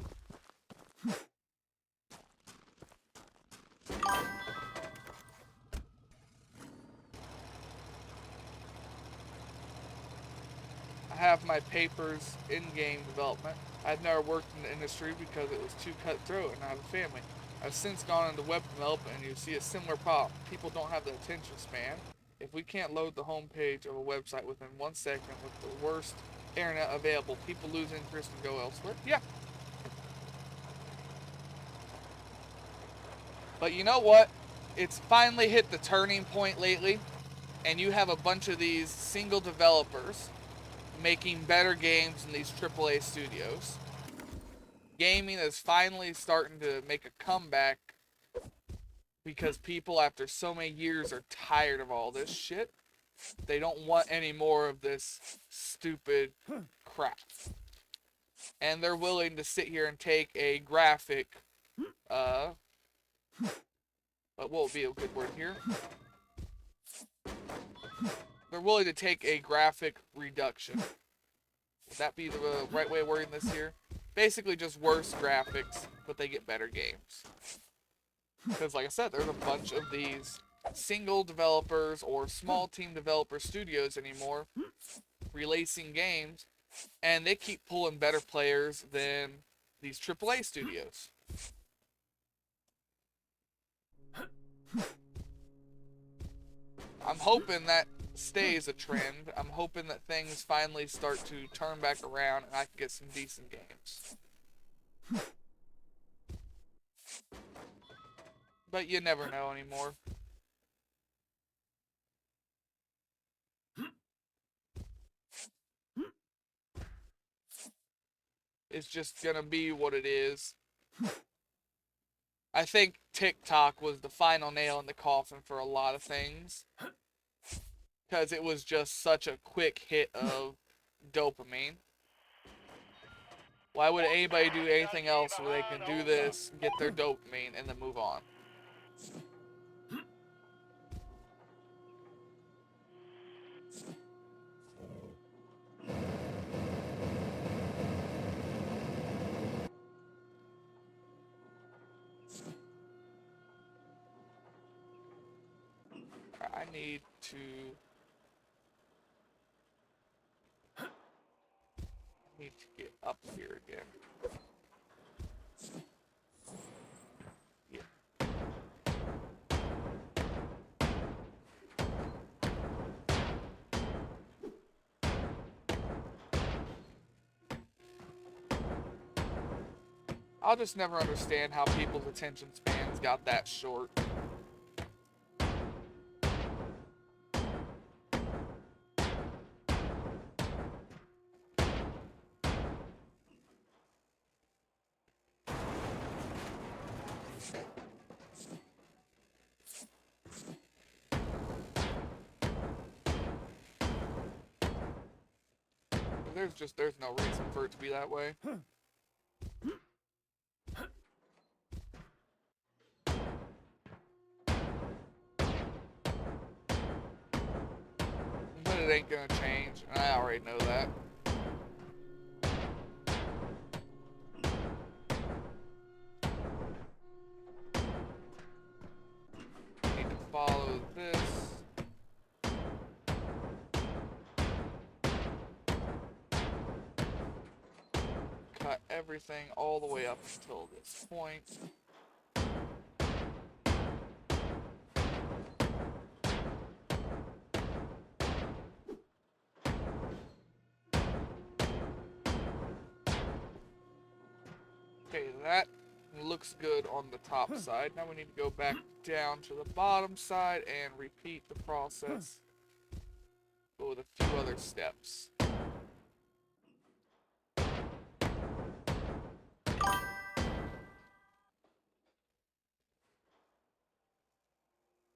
I have my papers in game development. I've never worked in the industry because it was too cutthroat and I have a family. I've since gone into web development and you see a similar problem. People don't have the attention span. If we can't load the homepage of a website within 1 second with the worst internet available, people lose interest and go elsewhere. Yeah. But you know what? It's finally hit the turning point lately, and you have a bunch of these single developers making better games than these AAA studios. Gaming is finally starting to make a comeback because people, after so many years, are tired of all this shit. They don't want any more of this stupid crap. And they're willing to sit here and take a graphic, but what would be a good word here? They're willing to take a graphic reduction. Would that be the right way of wording this here? Basically just worse graphics, but they get better games. Because like I said, there's a bunch of these single developers or small team developer studios anymore releasing games, and they keep pulling better players than these AAA studios. I'm hoping that stays a trend. I'm hoping that things finally start to turn back around and I can get some decent games. But you never know anymore. is just gonna be what it is. I think TikTok was the final nail in the coffin for a lot of things. Because it was just such a quick hit of dopamine. Why would anybody do anything else where they can do this, get their dopamine, and then move on? I need to get up here again. Yeah. I'll just never understand how people's attention spans got that short. There's no reason for it to be that way. But it ain't gonna change, and I already know that. Need to follow this. Cut everything all the way up until this point. Okay, that looks good on the top side. Now we need to go back down to the bottom side and repeat the process. Go with a few other steps.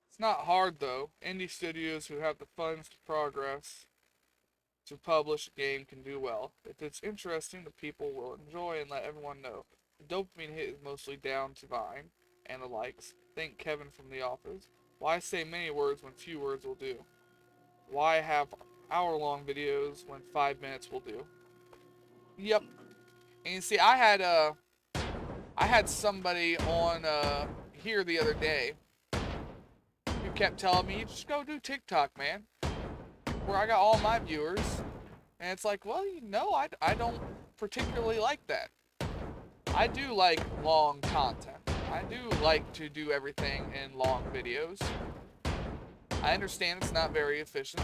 It's not hard though. Indie studios who have the funds to progress to publish a game can do well. If it's interesting, the people will enjoy and let everyone know. The dopamine hit is mostly down to Vine and the likes. Think Kevin from The Office. Why say many words when few words will do? Why have hour-long videos when 5 minutes will do? Yep. And you see, I had somebody on here the other day who kept telling me, "You just go do TikTok, man, where I got all my viewers." And it's like, well, I don't particularly like that. I do like long content. I do like to do everything in long videos. I understand it's not very efficient.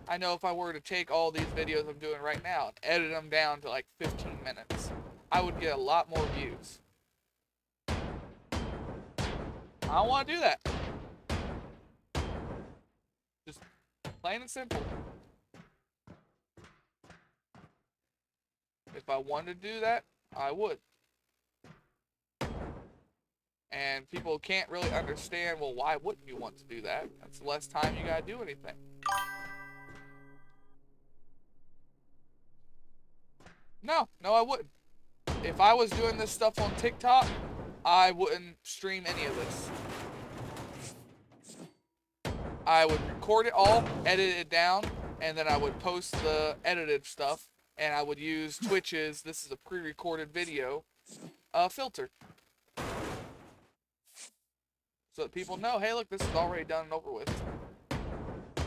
I know if I were to take all these videos I'm doing right now and edit them down to like 15 minutes, I would get a lot more views. I don't want to do that. Just plain and simple. If I wanted to do that, I would. And people can't really understand, well, why wouldn't you want to do that? That's less time you gotta do anything. No, I wouldn't. If I was doing this stuff on TikTok, I wouldn't stream any of this. I would record it all, edit it down, and then I would post the edited stuff, and I would use Twitch's, this is a pre-recorded video, filter. So that people know, hey, look, this is already done and over with.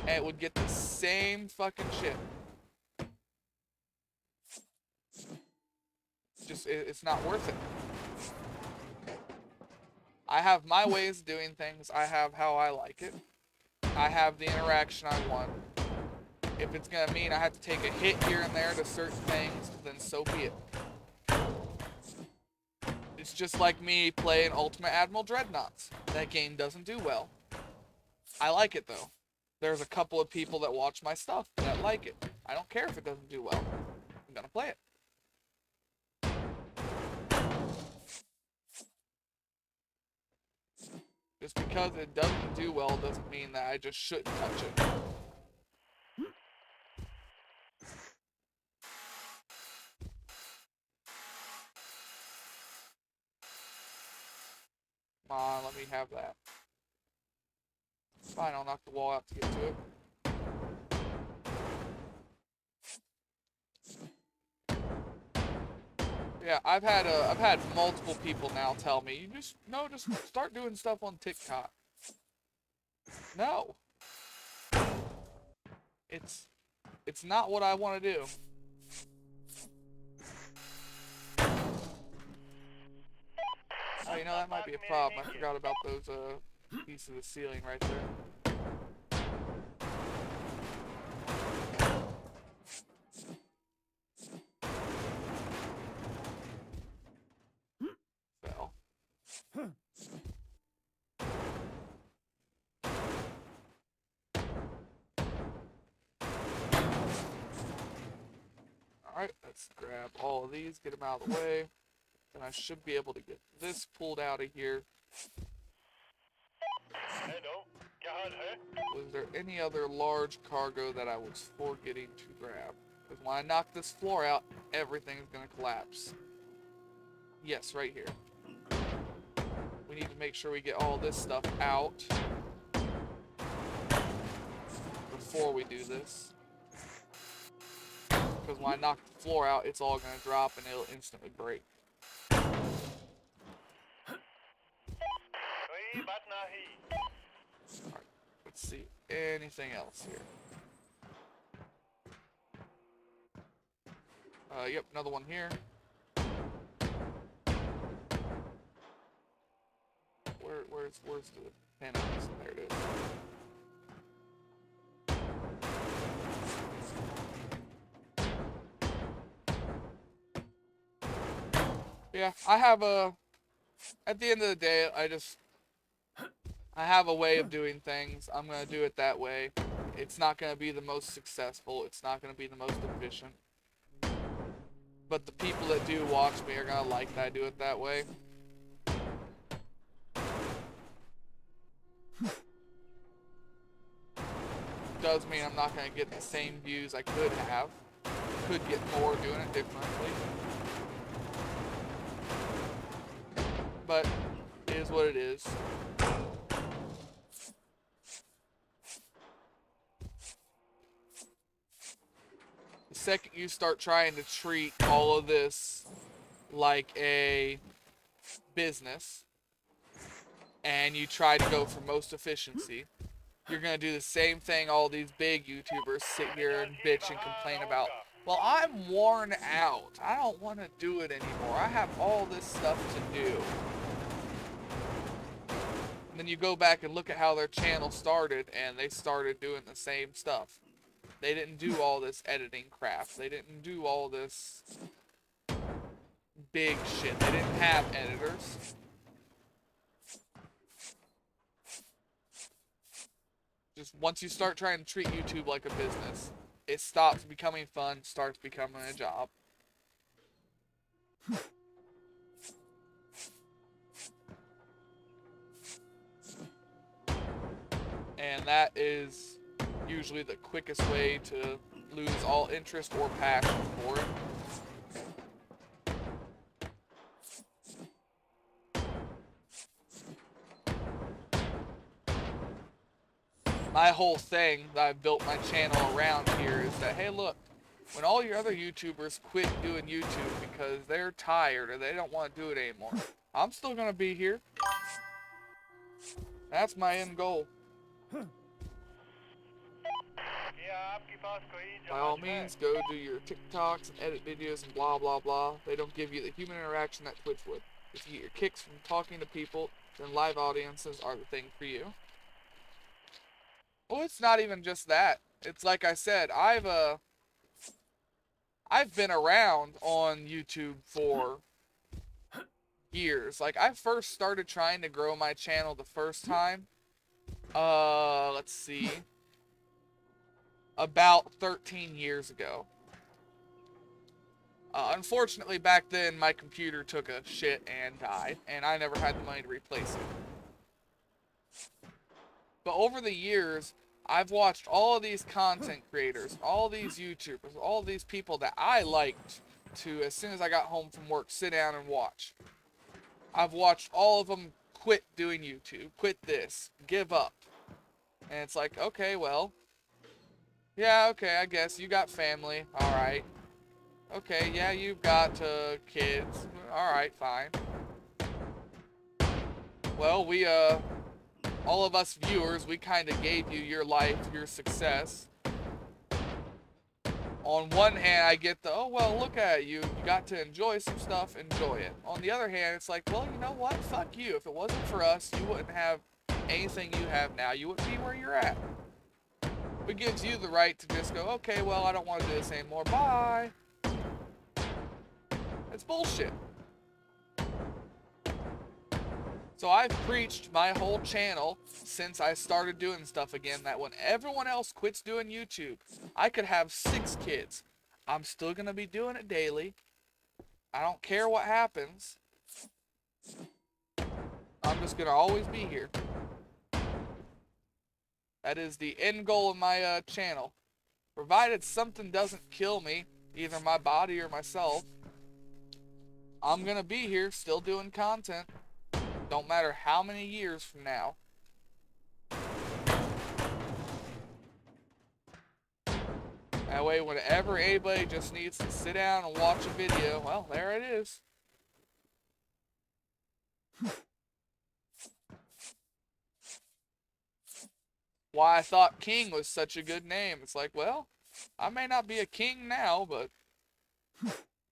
And it would get the same fucking shit. Just, it's not worth it. I have my ways of doing things. I have how I like it. I have the interaction I want. If it's gonna mean I have to take a hit here and there to certain things, then so be it. It's just like me playing Ultimate Admiral Dreadnoughts. That game doesn't do well. I like it though. There's a couple of people that watch my stuff that like it. I don't care if it doesn't do well. I'm gonna play it. Just because it doesn't do well doesn't mean that I just shouldn't touch it. Come on, let me have that. Fine, I'll knock the wall out to get to it. Yeah, I've had multiple people now tell me, you just start doing stuff on TikTok. No. It's not what I want to do. Oh, you know, that might be a problem. I forgot about those pieces of ceiling right there. Fell. Alright, let's grab all of these, get them out of the way. And I should be able to get this pulled out of here. Was there any other large cargo that I was forgetting to grab? Because when I knock this floor out, everything's going to collapse. Yes, right here. We need to make sure we get all this stuff out before we do this. Because when I knock the floor out, it's all going to drop and it'll instantly break. Alright, let's see. Anything else here? Yep, another one here. Where's the panel piece? There it is. Yeah, I have at the end of the day, I have a way of doing things. I'm going to do it that way. It's not going to be the most successful. It's not going to be the most efficient. But the people that do watch me are going to like that I do it that way. Does mean I'm not going to get the same views I could have. Could get more doing it differently. But it is what it is. The second you start trying to treat all of this like a business and you try to go for most efficiency, you're going to do the same thing all these big YouTubers sit here and bitch and complain about. Well, I'm worn out. I don't want to do it anymore. I have all this stuff to do. And then you go back and look at how their channel started, and they started doing the same stuff. They didn't do all this editing crap. They didn't do all this big shit. They didn't have editors. Just once you start trying to treat YouTube like a business, it stops becoming fun, starts becoming a job. And that is usually the quickest way to lose all interest or passion for it. My whole thing that I built my channel around here is that, hey, look, when all your other YouTubers quit doing YouTube because they're tired or they don't want to do it anymore, I'm still going to be here. That's my end goal. By all means, go do your TikToks and edit videos and blah, blah, blah. They don't give you the human interaction that Twitch would. If you get your kicks from talking to people, then live audiences are the thing for you. Well, it's not even just that. It's like I said, I've been around on YouTube for years. Like, I first started trying to grow my channel the first time. Let's see. About 13 years ago. Unfortunately, back then, my computer took a shit and died, and I never had the money to replace it. But over the years, I've watched all of these content creators, all these YouTubers, all these people that I liked to, as soon as I got home from work, sit down and watch. I've watched all of them quit doing YouTube, quit this, give up. And it's like, okay, well, yeah, okay, I guess you got family, alright. Okay, yeah, you've got kids, alright, fine. Well, all of us viewers, we kind of gave you your life, your success. On one hand, I get the, oh, well, look at you. You got to enjoy some stuff, enjoy it. On the other hand, it's like, well, you know what? Fuck you. If it wasn't for us, you wouldn't have anything you have now. You wouldn't be where you're at. It gives you the right to just go, okay, well, I don't want to do this anymore. Bye. It's bullshit. So I've preached my whole channel since I started doing stuff again that when everyone else quits doing YouTube, I could have 6 kids. I'm still going to be doing it daily. I don't care what happens. I'm just going to always be here. That is the end goal of my channel. Provided something doesn't kill me, either my body or myself, I'm going to be here still doing content. Don't matter how many years from now. That way, whenever anybody just needs to sit down and watch a video, well, there it is. Why I thought King was such a good name. It's like, well, I may not be a king now, but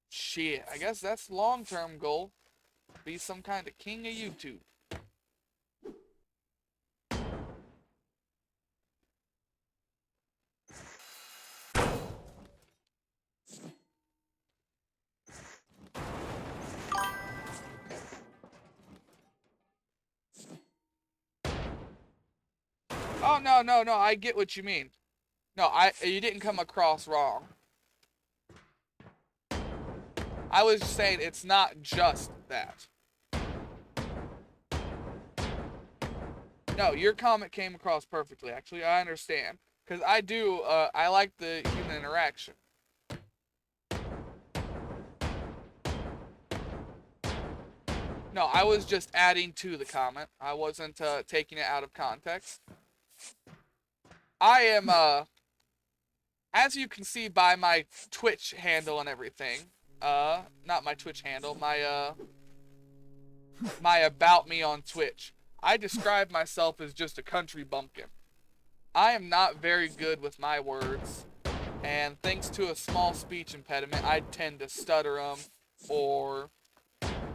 shit, I guess that's the long-term goal. Be some kind of king of YouTube. Oh, no, I get what you mean. No, you didn't come across wrong. I was saying it's not just that. No, your comment came across perfectly, actually. I understand. Because I like the human interaction. No, I was just adding to the comment. I wasn't taking it out of context. I am, as you can see by my Twitch handle and everything, not my Twitch handle, my about me on Twitch, I describe myself as just a country bumpkin. I am not very good with my words, and thanks to a small speech impediment, I tend to stutter them, or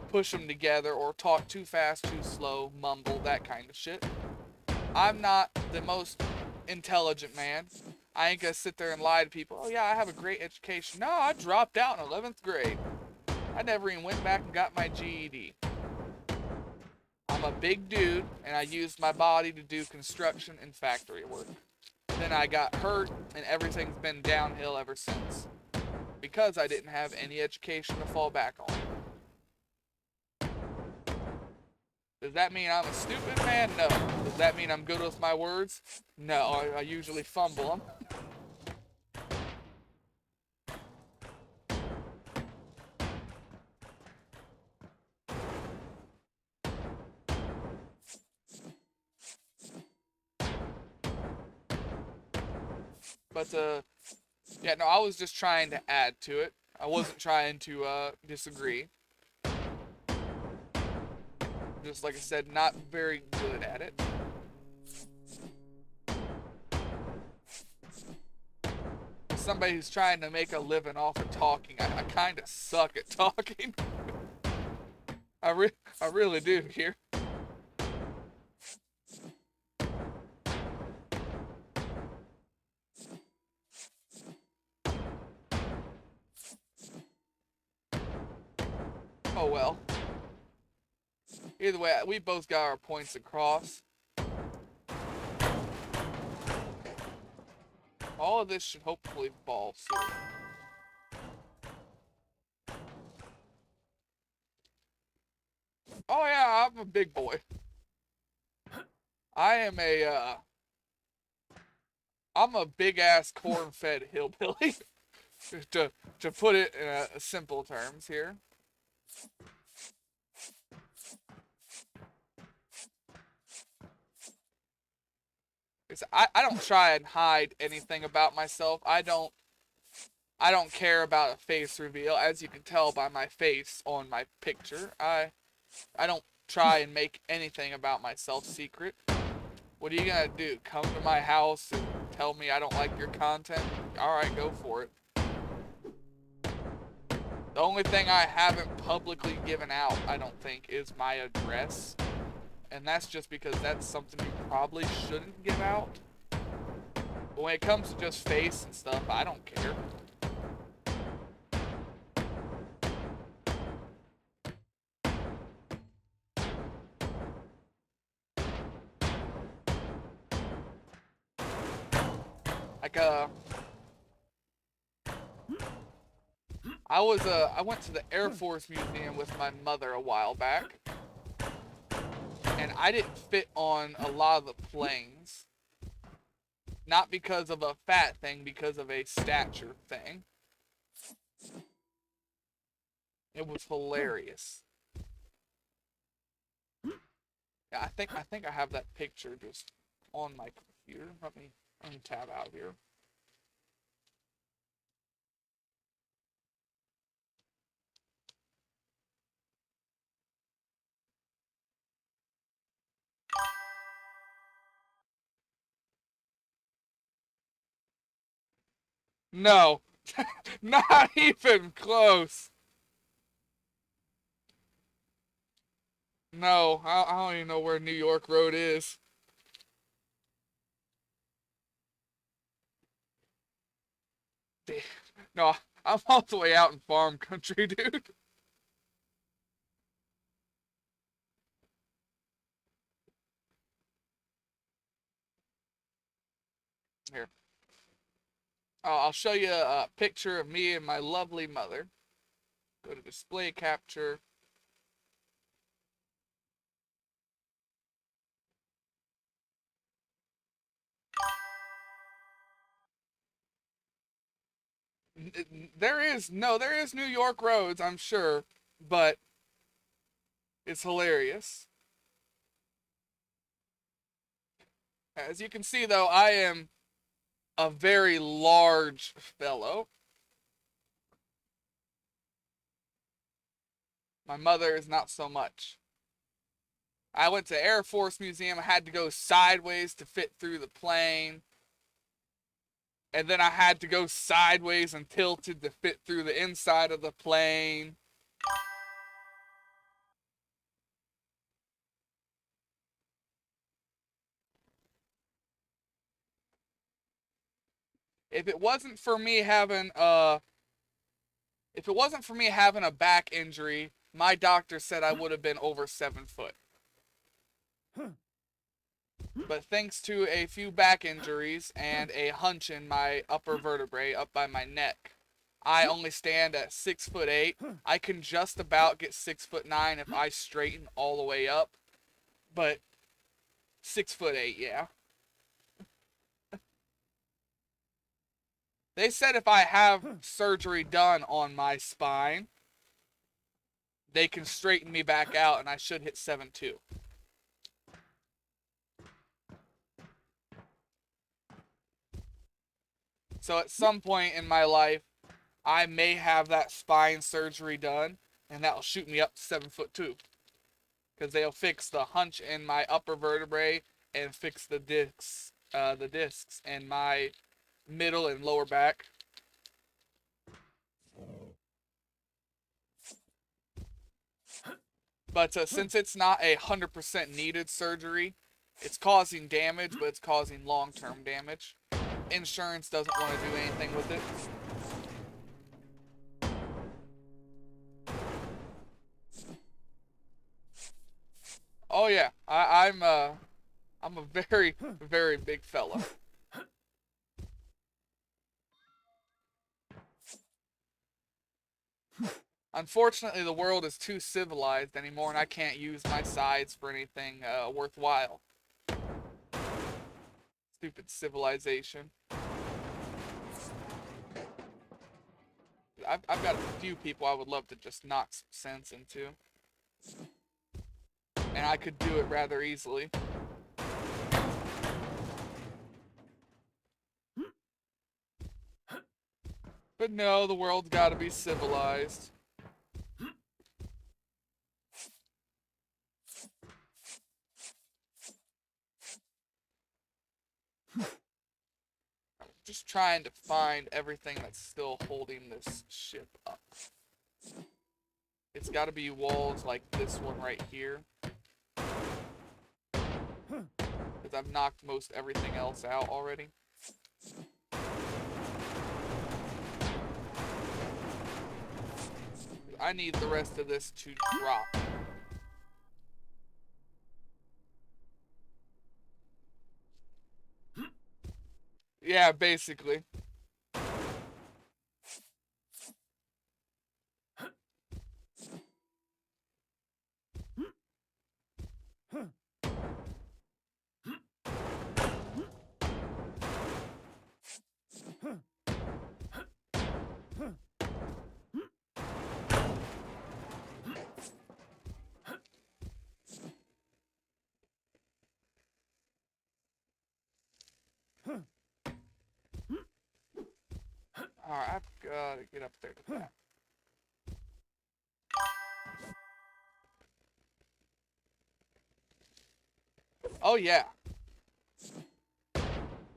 push them together, or talk too fast, too slow, mumble, that kind of shit. I'm not the most intelligent man. I ain't gonna sit there and lie to people. Oh yeah, I have a great education. No, I dropped out in 11th grade. I never even went back and got my GED. I'm a big dude, and I used my body to do construction and factory work. Then I got hurt, and everything's been downhill ever since. Because I didn't have any education to fall back on. Does that mean I'm a stupid man? No. Does that mean I'm good with my words? No, I usually fumble them. But, yeah, no, I was just trying to add to it. I wasn't trying to, disagree. Just like I said, not very good at it. Somebody who's trying to make a living off of talking, I kind of suck at talking. I really do here. Oh well. Either way, we both got our points across. All of this should hopefully fall soon. Oh yeah, I'm a big boy. I am I'm a big ass corn-fed hillbilly, to put it in simple terms here. I don't try and hide anything about myself. I don't care about a face reveal, as you can tell by my face on my picture. I don't try and make anything about myself secret. What are you gonna do? Come to my house and tell me I don't like your content? Alright, go for it. The only thing I haven't publicly given out, I don't think, is my address. And that's just because that's something you probably shouldn't give out. But when it comes to just face and stuff, I don't care. Like, I went to the Air Force Museum with my mother a while back. And I didn't fit on a lot of the planes. Not because of a fat thing, because of a stature thing. It was hilarious. Yeah, I think I have that picture just on my computer. Let me tab out here. No, not even close. No, I don't even know where New York Road is. No, I'm all the way out in farm country, dude. Here, I'll show you a picture of me and my lovely mother. Go to display capture. There is New York roads, I'm sure, but it's hilarious. As you can see, though, I am a very large fellow. My mother is not so much. I went to Air Force Museum. I had to go sideways to fit through the plane. And then I had to go sideways and tilted to fit through the inside of the plane. If it wasn't for me having a back injury, my doctor said I would have been over 7 foot. But thanks to a few back injuries and a hunch in my upper vertebrae up by my neck, I only stand at 6'8". I can just about get 6'9" if I straighten all the way up, but 6'8", yeah. They said if I have surgery done on my spine, they can straighten me back out and I should hit 7'2". So at some point in my life, I may have that spine surgery done, and that'll shoot me up to 7'2". Because they'll fix the hunch in my upper vertebrae and fix the discs in my middle and lower back. But since it's not 100% needed surgery, it's causing damage, but it's causing long-term damage. Insurance doesn't want to do anything with it. Oh yeah, I'm a very, very big fella. Unfortunately, the world is too civilized anymore, and I can't use my size for anything worthwhile. Stupid civilization. I've got a few people I would love to just knock some sense into. And I could do it rather easily. But no, the world's gotta be civilized. I'm just trying to find everything that's still holding this ship up. It's gotta be walls like this one right here. Because I've knocked most everything else out already. I need the rest of this to drop. Yeah, basically. Alright, I've gotta get up there to that. Oh yeah.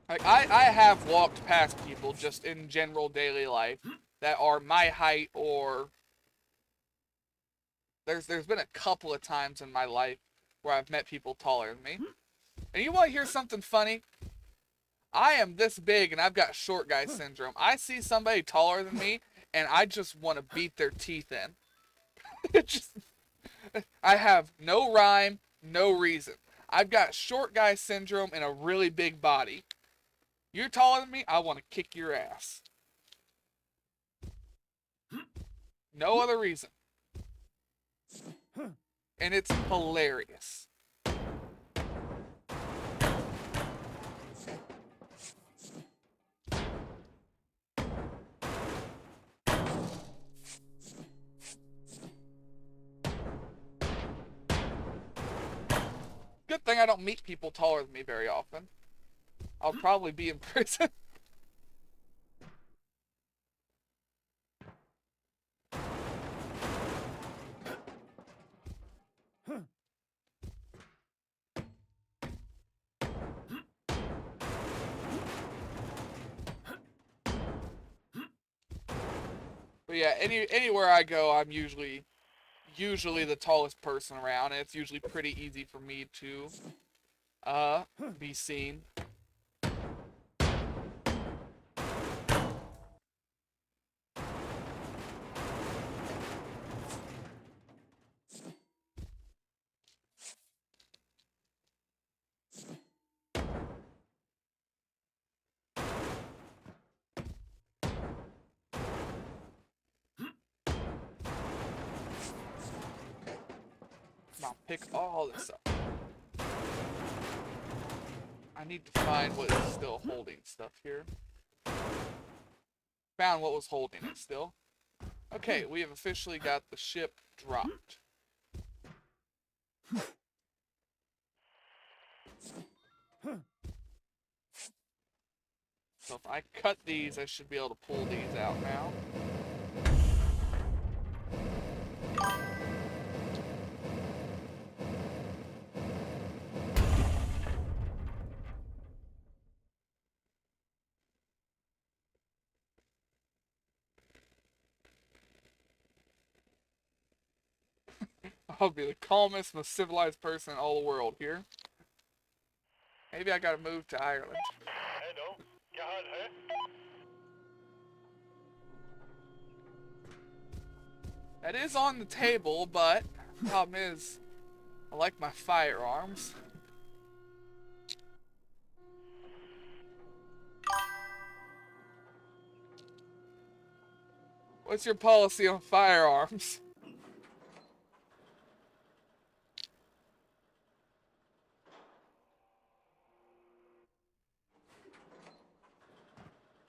Like, I have walked past people just in general daily life that are my height, or there's been a couple of times in my life where I've met people taller than me. And you want to hear something funny? I am this big and I've got short guy syndrome. I see somebody taller than me and I just want to beat their teeth in. It just, I have no rhyme, no reason. I've got short guy syndrome and a really big body. You're taller than me, I want to kick your ass. No other reason. And it's hilarious. Good thing I don't meet people taller than me very often. I'll probably be in prison. But yeah, anywhere I go, I'm usually the tallest person around, and it's usually pretty easy for me to be seen. Now pick all this up. I need to find what is still holding stuff here. Found what was holding it still. Okay, we have officially got the ship dropped. So if I cut these, I should be able to pull these out now. I'll be the calmest, most civilized person in all the world here. Maybe I gotta move to Ireland. That is on the table, but the problem is, I like my firearms. What's your policy on firearms?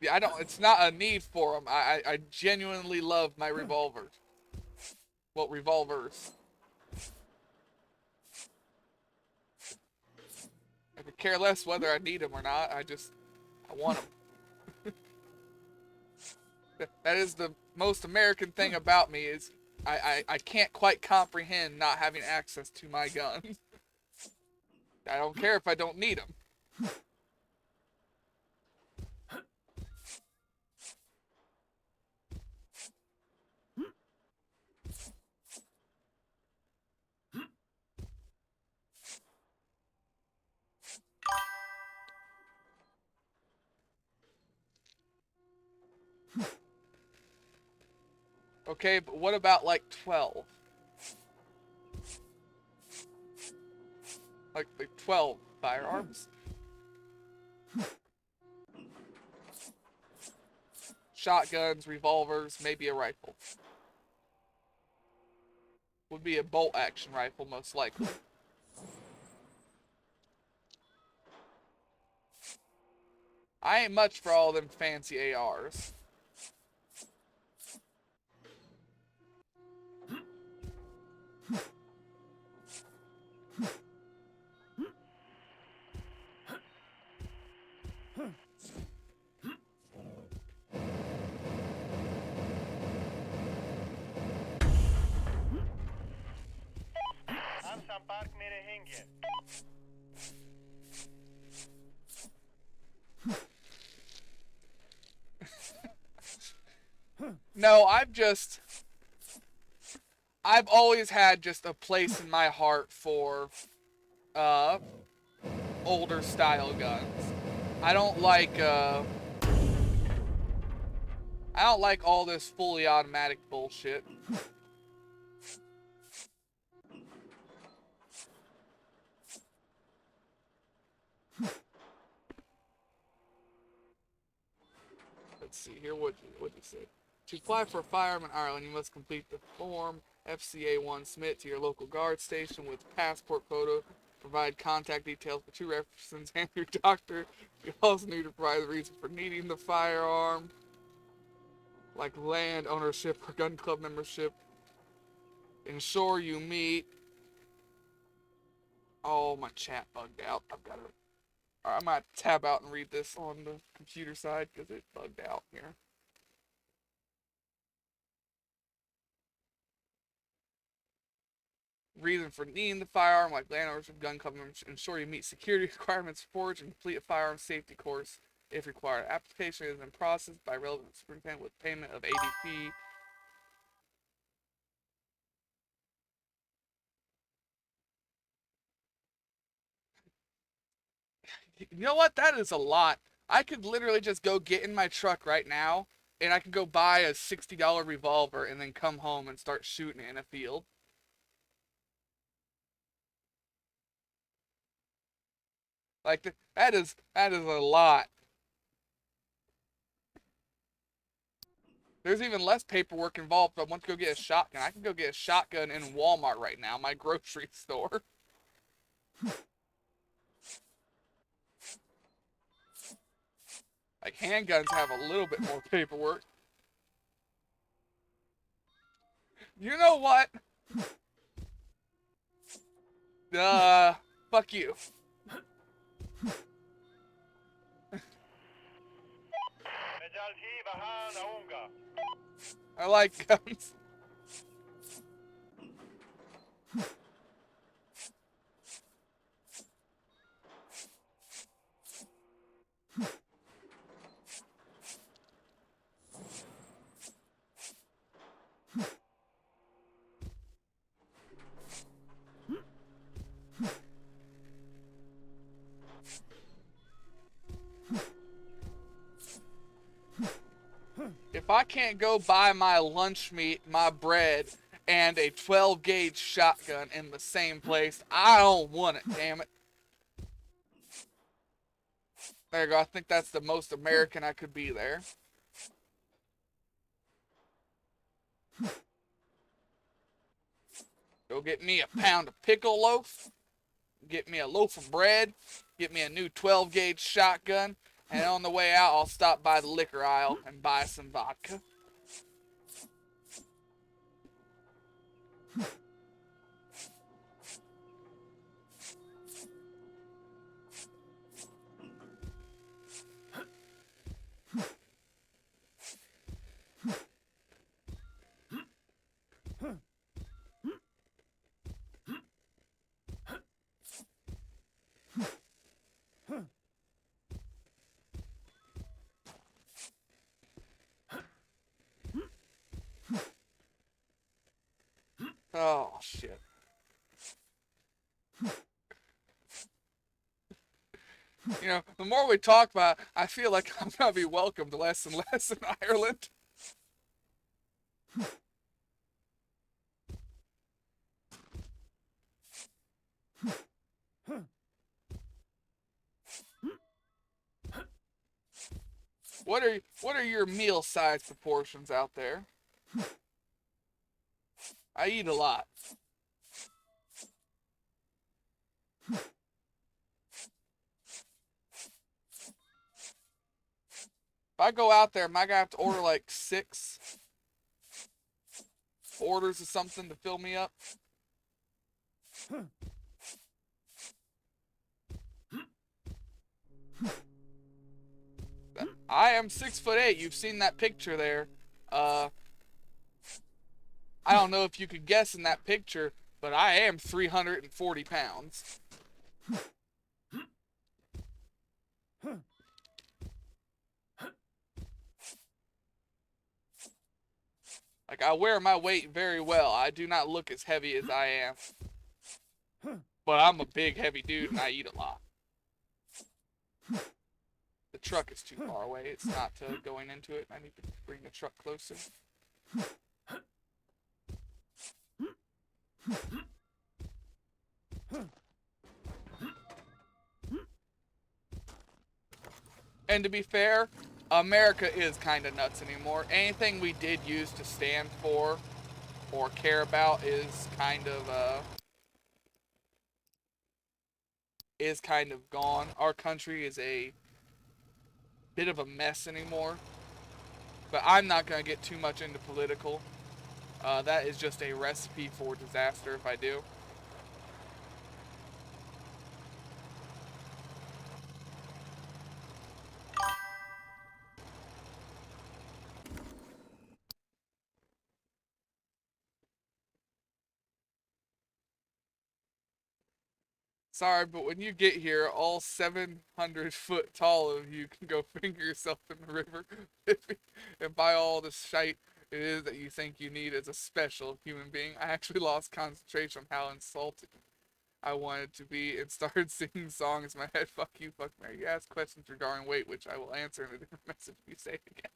Yeah, I don't. It's not a need for them. I genuinely love my revolvers. Well, revolvers. I could care less whether I need them or not. I want them. That is the most American thing about me is I can't quite comprehend not having access to my guns. I don't care if I don't need them. Okay, but what about like 12? Like 12 firearms? Shotguns, revolvers, maybe a rifle. Would be a bolt action rifle, most likely. I ain't much for all them fancy ARs. No, I've always had just a place in my heart for uh older style guns. I don't like I don't like all this fully automatic bullshit. Let's see here. What'd you say? To apply for a firearm in Ireland, you must complete the form FCA1 submit to your local guard station with passport photo. Provide contact details for 2 references and your doctor. You also need to provide the reason for needing the firearm, like land ownership or gun club membership. Ensure you meet. Oh, my chat bugged out. I've got to. I might tab out and read this on the computer side because it bugged out here. Reason for needing the firearm, like land ownership, gun club members, ensure you meet security requirements, forge and complete a firearm safety course if required. Application is in process by relevant superintendent with payment of ADP. You know what? That is a lot. I could literally just go get in my truck right now and I could go buy a $60 revolver and then come home and start shooting it in a field. Like that is a lot. There's even less paperwork involved if I want to go get a shotgun. I can go get a shotgun in Walmart right now, my grocery store. Like handguns have a little bit more paperwork. You know what? Uh, fuck you. I like guns. If I can't go buy my lunch meat, my bread, and a 12 gauge shotgun in the same place, I don't want it, damn it. There you go. I think that's the most American I could be there. Go get me a pound of pickle loaf, get me a loaf of bread, get me a new 12 gauge shotgun, And on the way out, I'll stop by the liquor aisle and buy some vodka. Oh, shit. You know, the more we talk about it, I feel like I'm going to be welcomed less and less in Ireland. What are your meal size proportions out there? I eat a lot. If I go out there, am I gonna have to order like 6 orders of something to fill me up? I am 6'8". You've seen that picture there. I don't know if you could guess in that picture, but I am 340 pounds. Like, I wear my weight very well. I do not look as heavy as I am. But I'm a big, heavy dude, and I eat a lot. The truck is too far away. It's not going into it. I need to bring the truck closer. And to be fair, America is kind of nuts anymore. Anything we did use to stand for or care about is kind of gone. Our country is a bit of a mess anymore. But I'm not going to get too much into political. That is just a recipe for disaster if I do. Sorry, but when you get here, all 700 foot tall of you can go finger yourself in the river and buy all the shite it is that you think you need as a special human being. I actually lost concentration on how insulting I wanted to be and started singing songs in my head. Fuck you, fuck Mary. You ask questions regarding weight, which I will answer in a different message if you say it again.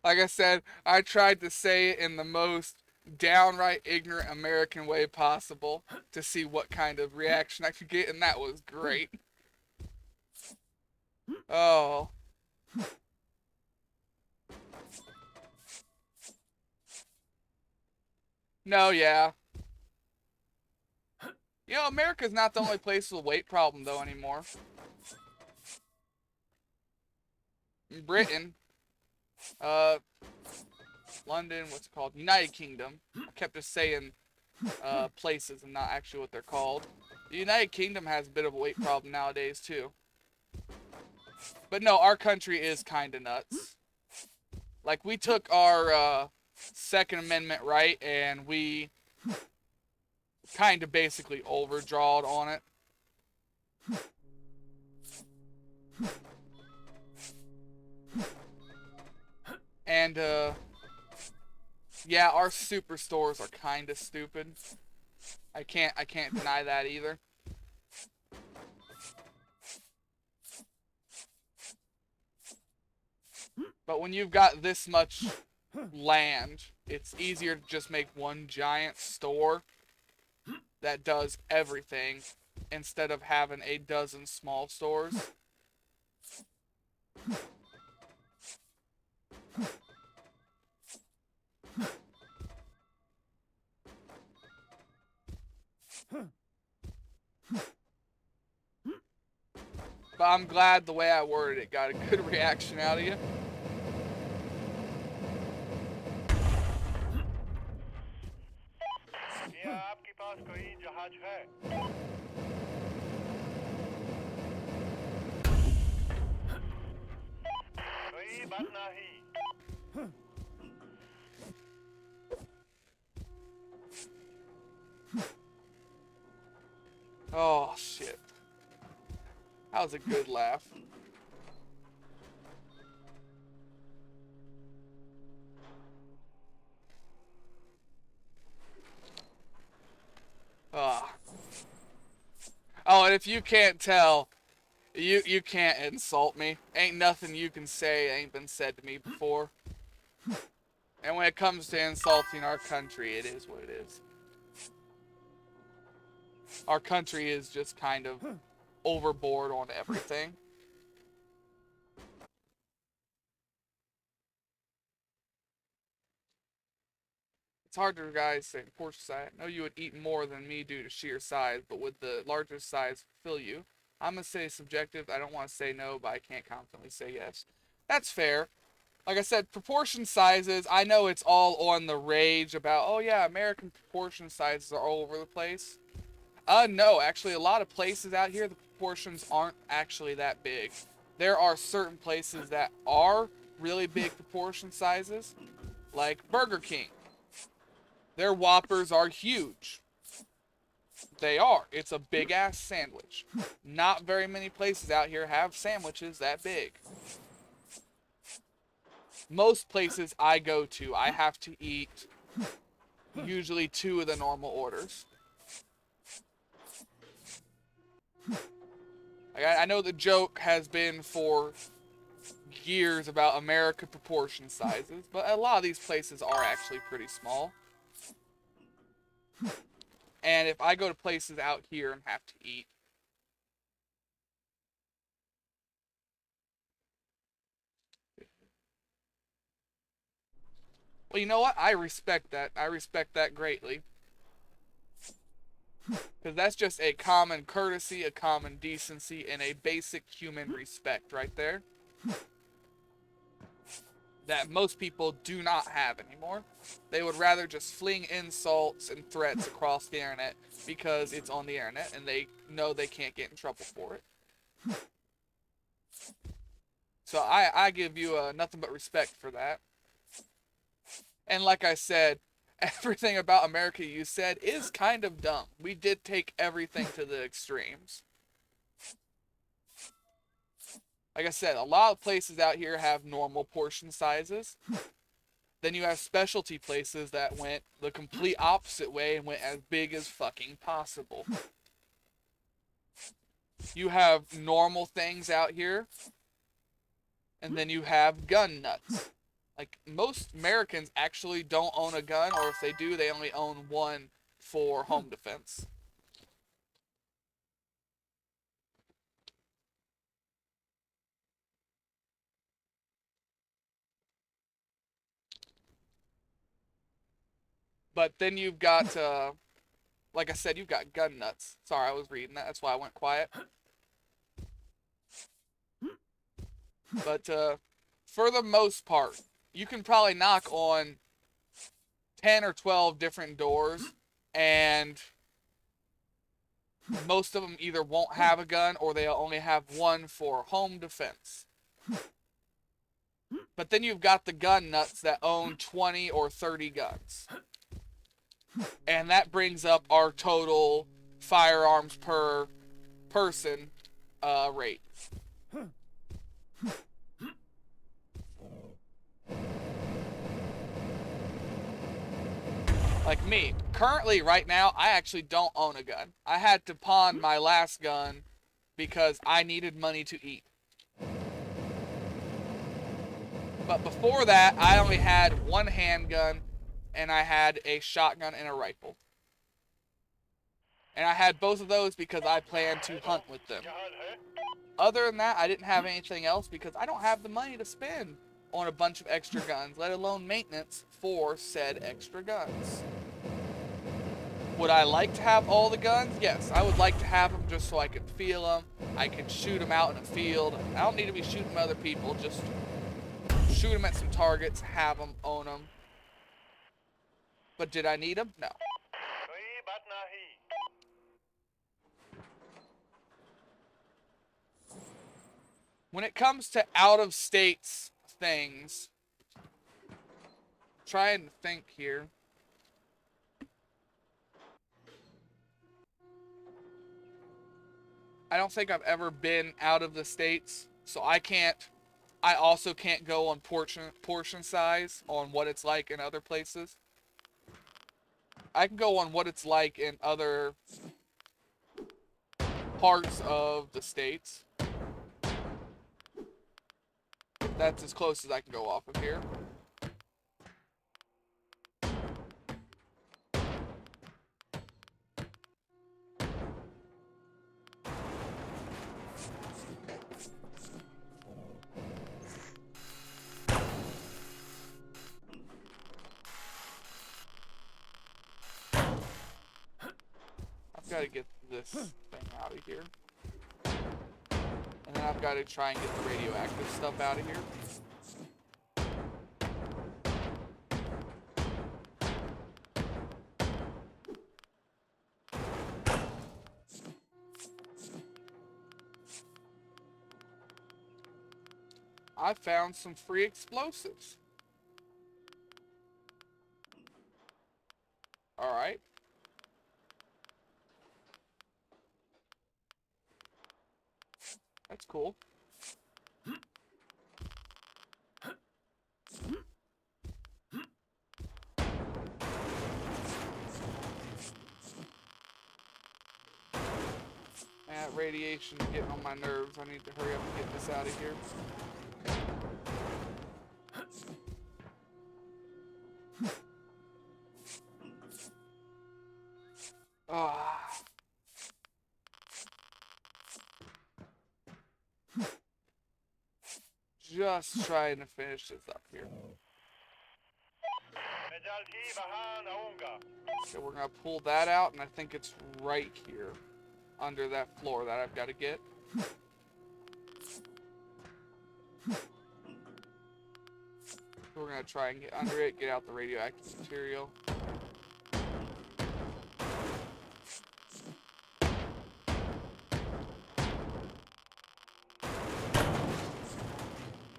Like I said, I tried to say it in the most downright ignorant American way possible to see what kind of reaction I could get, and that was great. Oh. No, yeah. You know, America's not the only place with a weight problem, though, anymore. In Britain, uh, London, what's it called? United Kingdom. I kept just saying places and not actually what they're called. The United Kingdom has a bit of a weight problem nowadays, too. But no, our country is kind of nuts. Like, we took our Second Amendment right and we kind of basically overdrawed on it. And, yeah, our superstores are kind of stupid. I can't deny that either. But when you've got this much land, it's easier to just make one giant store that does everything instead of having a dozen small stores. But I'm glad the way I worded it got a good reaction out of you. क्या आपके पास कोई जहाज है? कोई बात नहीं. Oh, shit. That was a good laugh. Ah. Oh, and if you can't tell, you can't insult me. Ain't nothing you can say ain't been said to me before. And when it comes to insulting our country, it is what it is. Our country is just kind of overboard on everything. It's hard to guys say Porsche size. I know you would eat more than me due to sheer size, but would the larger size fulfill you? I'm gonna say subjective. I don't want to say no, but I can't confidently say yes. That's fair. Like I said, proportion sizes, I know it's all on the rage about, oh yeah, American proportion sizes are all over the place. No, actually, a lot of places out here, the proportions aren't actually that big. There are certain places that are really big proportion sizes, like Burger King. Their Whoppers are huge. They are. It's a big ass sandwich. Not very many places out here have sandwiches that big. Most places I go to, I have to eat usually 2 of the normal orders. I know the joke has been for years about America proportion sizes, but a lot of these places are actually pretty small. And if I go to places out here and have to eat, well, you know what? I respect that. I respect that greatly. Because that's just a common courtesy, a common decency, and a basic human respect right there. That most people do not have anymore. They would rather just fling insults and threats across the internet because it's on the internet and they know they can't get in trouble for it. So I give you nothing but respect for that. And like I said, everything about America you said is kind of dumb. We did take everything to the extremes. Like I said, a lot of places out here have normal portion sizes. Then you have specialty places that went the complete opposite way and went as big as fucking possible. You have normal things out here, and then you have gun nuts. Like, most Americans actually don't own a gun, or if they do, they only own one for home defense. But then you've got, like I said, you've got gun nuts. Sorry, I was reading that. That's why I went quiet. But for the most part, you can probably knock on 10 or 12 different doors, and most of them either won't have a gun or they'll only have one for home defense. But then you've got the gun nuts that own 20 or 30 guns. And that brings up our total firearms per person rate. Like me, currently right now, I actually don't own a gun. I had to pawn my last gun because I needed money to eat. But before that, I only had one handgun, and I had a shotgun and a rifle. And I had both of those because I planned to hunt with them. Other than that, I didn't have anything else because I don't have the money to spend on a bunch of extra guns, let alone maintenance for said extra guns. Would I like to have all the guns? Yes, I would like to have them just so I could feel them. I can shoot them out in a field. I don't need to be shooting other people. Just shoot them at some targets, have them, own them. But did I need them? No. कोई बात नहीं. When it comes to out-of-states things, trying to think here. I don't think I've ever been out of the states, so I also can't go on portion size on what it's like in other places. I can go on what it's like in other parts of the states. That's as close as I can go off of here. I've got to get this thing out of here. And then I've got to try and get the radioactive stuff out of here. I found some free explosives. Alright. That's cool. That radiation's getting on my nerves. I need to hurry up and get this out of here. Ah. Just trying to finish this up here. मैं जल्द ही वहां आऊंगा. So we're gonna pull that out, and I think it's right here, under that floor that I've got to get. We're gonna try and get under it, get out the radioactive material.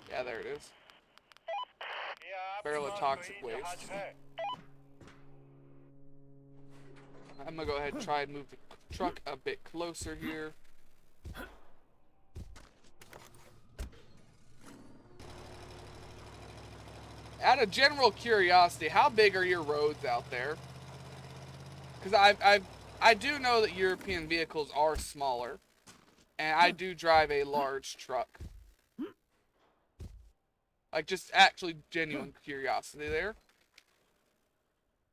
Yeah, there it is. ये Barrel of आपके पास toxic कोई waste. जहाज है? I'm gonna go ahead and try and move the truck a bit closer here. Out of general curiosity, how big are your roads out there? Because I do know that European vehicles are smaller, and I do drive a large truck. Like, just actually genuine curiosity there.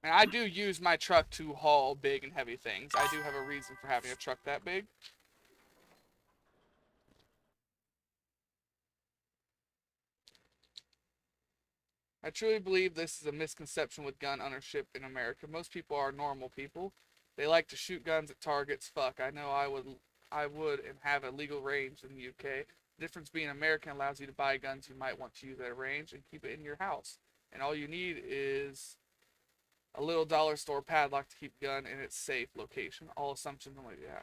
And I do use my truck to haul big and heavy things. I do have a reason for having a truck that big. I truly believe this is a misconception with gun ownership in America. Most people are normal people. They like to shoot guns at targets. Fuck, I know I would and have a legal range in the UK. The difference being American allows you to buy guns you might want to use at a range and keep it in your house. And all you need is a little dollar store padlock to keep the gun in its safe location. All assumptions only. Yeah.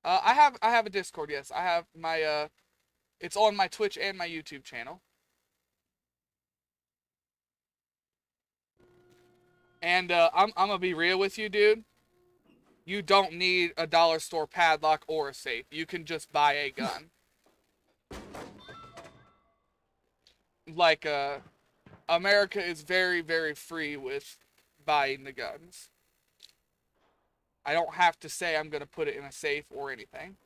I have a Discord. Yes, I have my it's on my Twitch and my YouTube channel. And I'm gonna be real with you, dude. You don't need a dollar store padlock or a safe. You can just buy a gun. Like, America is very, very free with buying the guns. I don't have to say I'm gonna put it in a safe or anything.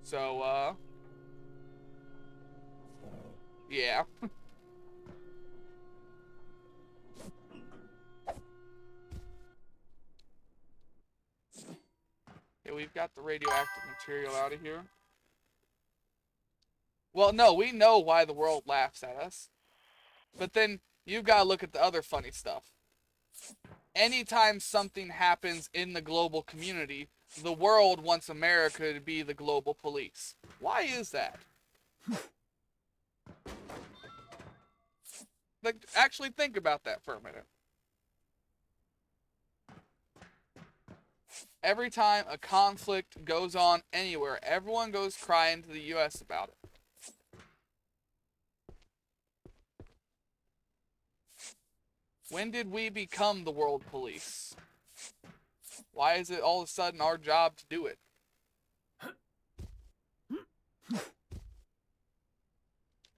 So, yeah. Okay, we've got the radioactive material out of here. Well, no, we know why the world laughs at us. But then you've got to look at the other funny stuff. Anytime something happens in the global community, the world wants America to be the global police. Why is that? Like, actually think about that for a minute. Every time a conflict goes on anywhere, everyone goes crying to the US about it. When did we become the world police? Why is it all of a sudden our job to do it?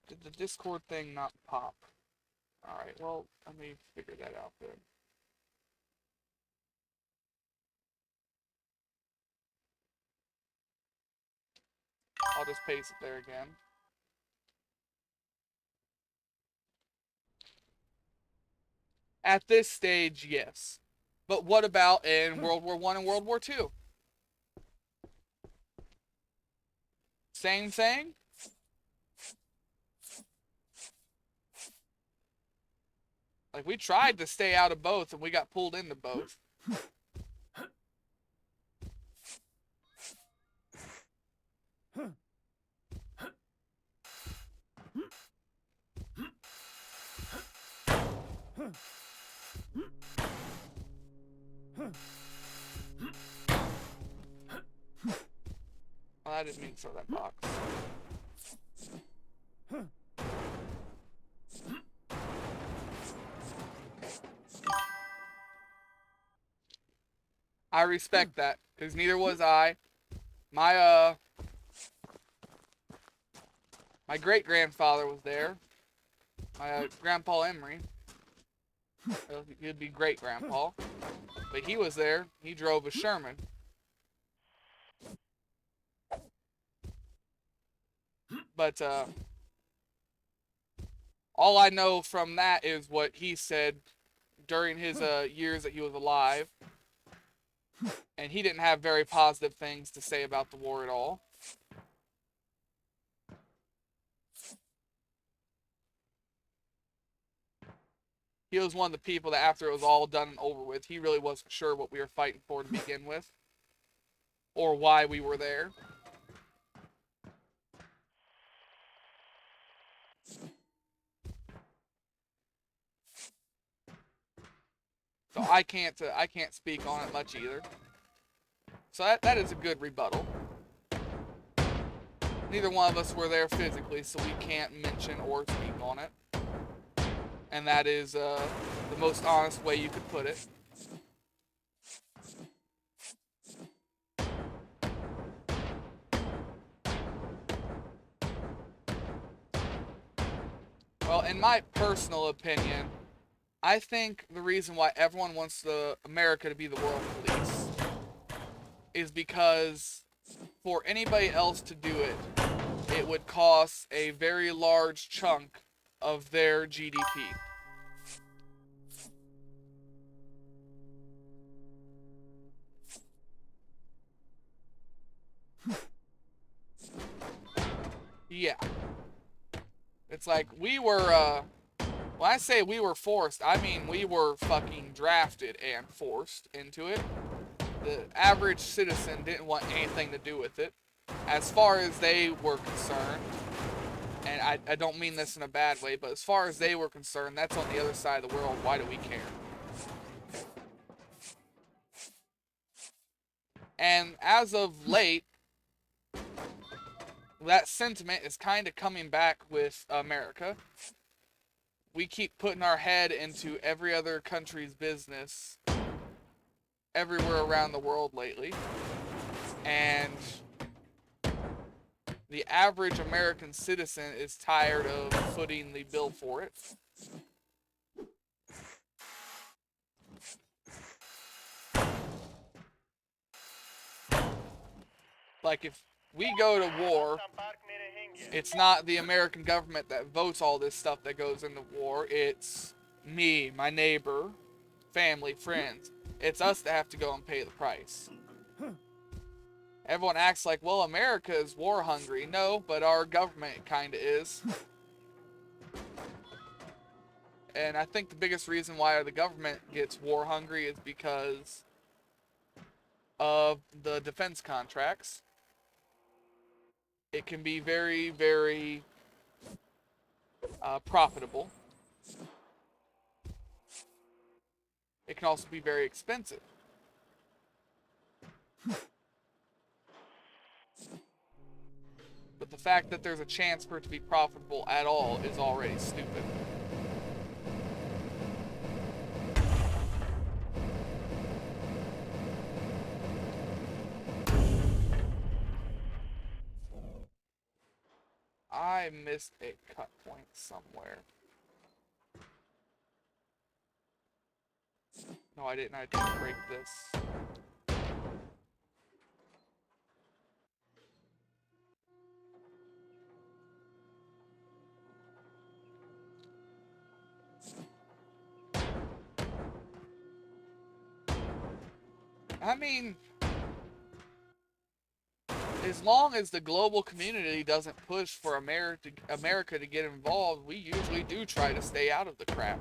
Did the Discord thing not pop? Alright, well, let me figure that out then. I'll just paste it there again. At this stage, yes. But what about in World War I and World War II? Same thing? Like, we tried to stay out of both and we got pulled into both. Well, I didn't mean to throw that box. I respect that, because neither was I. My great-grandfather was there. My Grandpa Emery. He'd be great-grandpa. But he was there. He drove a Sherman. But, all I know from that is what he said during his years that he was alive. And he didn't have very positive things to say about the war at all. He was one of the people that after it was all done and over with, he really wasn't sure what we were fighting for to begin with. Or why we were there. So I can't speak on it much either. So that is a good rebuttal. Neither one of us were there physically, so we can't mention or speak on it. And that is the most honest way you could put it. Well, in my personal opinion, I think the reason why everyone wants America to be the world police is because for anybody else to do it, it would cost a very large chunk of their GDP. Yeah. It's like we were, when I say we were forced, I mean we were fucking drafted and forced into it. The average citizen didn't want anything to do with it. As far as they were concerned, and I don't mean this in a bad way, but as far as they were concerned, that's on the other side of the world. Why do we care? And as of late, that sentiment is kind of coming back with America. We keep putting our head into every other country's business everywhere around the world lately. And the average American citizen is tired of footing the bill for it. Like, if we go to war, it's not the American government that votes all this stuff that goes into war. It's me, my neighbor, family, friends. It's us that have to go and pay the price. Everyone acts like, well, America is war hungry. No, but our government kind of is. And I think the biggest reason why the government gets war hungry is because of the defense contracts. It can be very, very profitable. It can also be very expensive. But the fact that there's a chance for it to be profitable at all is already stupid. I missed a cut point somewhere. No, I didn't. I didn't break this. I mean, as long as the global community doesn't push for America to get involved, we usually do try to stay out of the crap.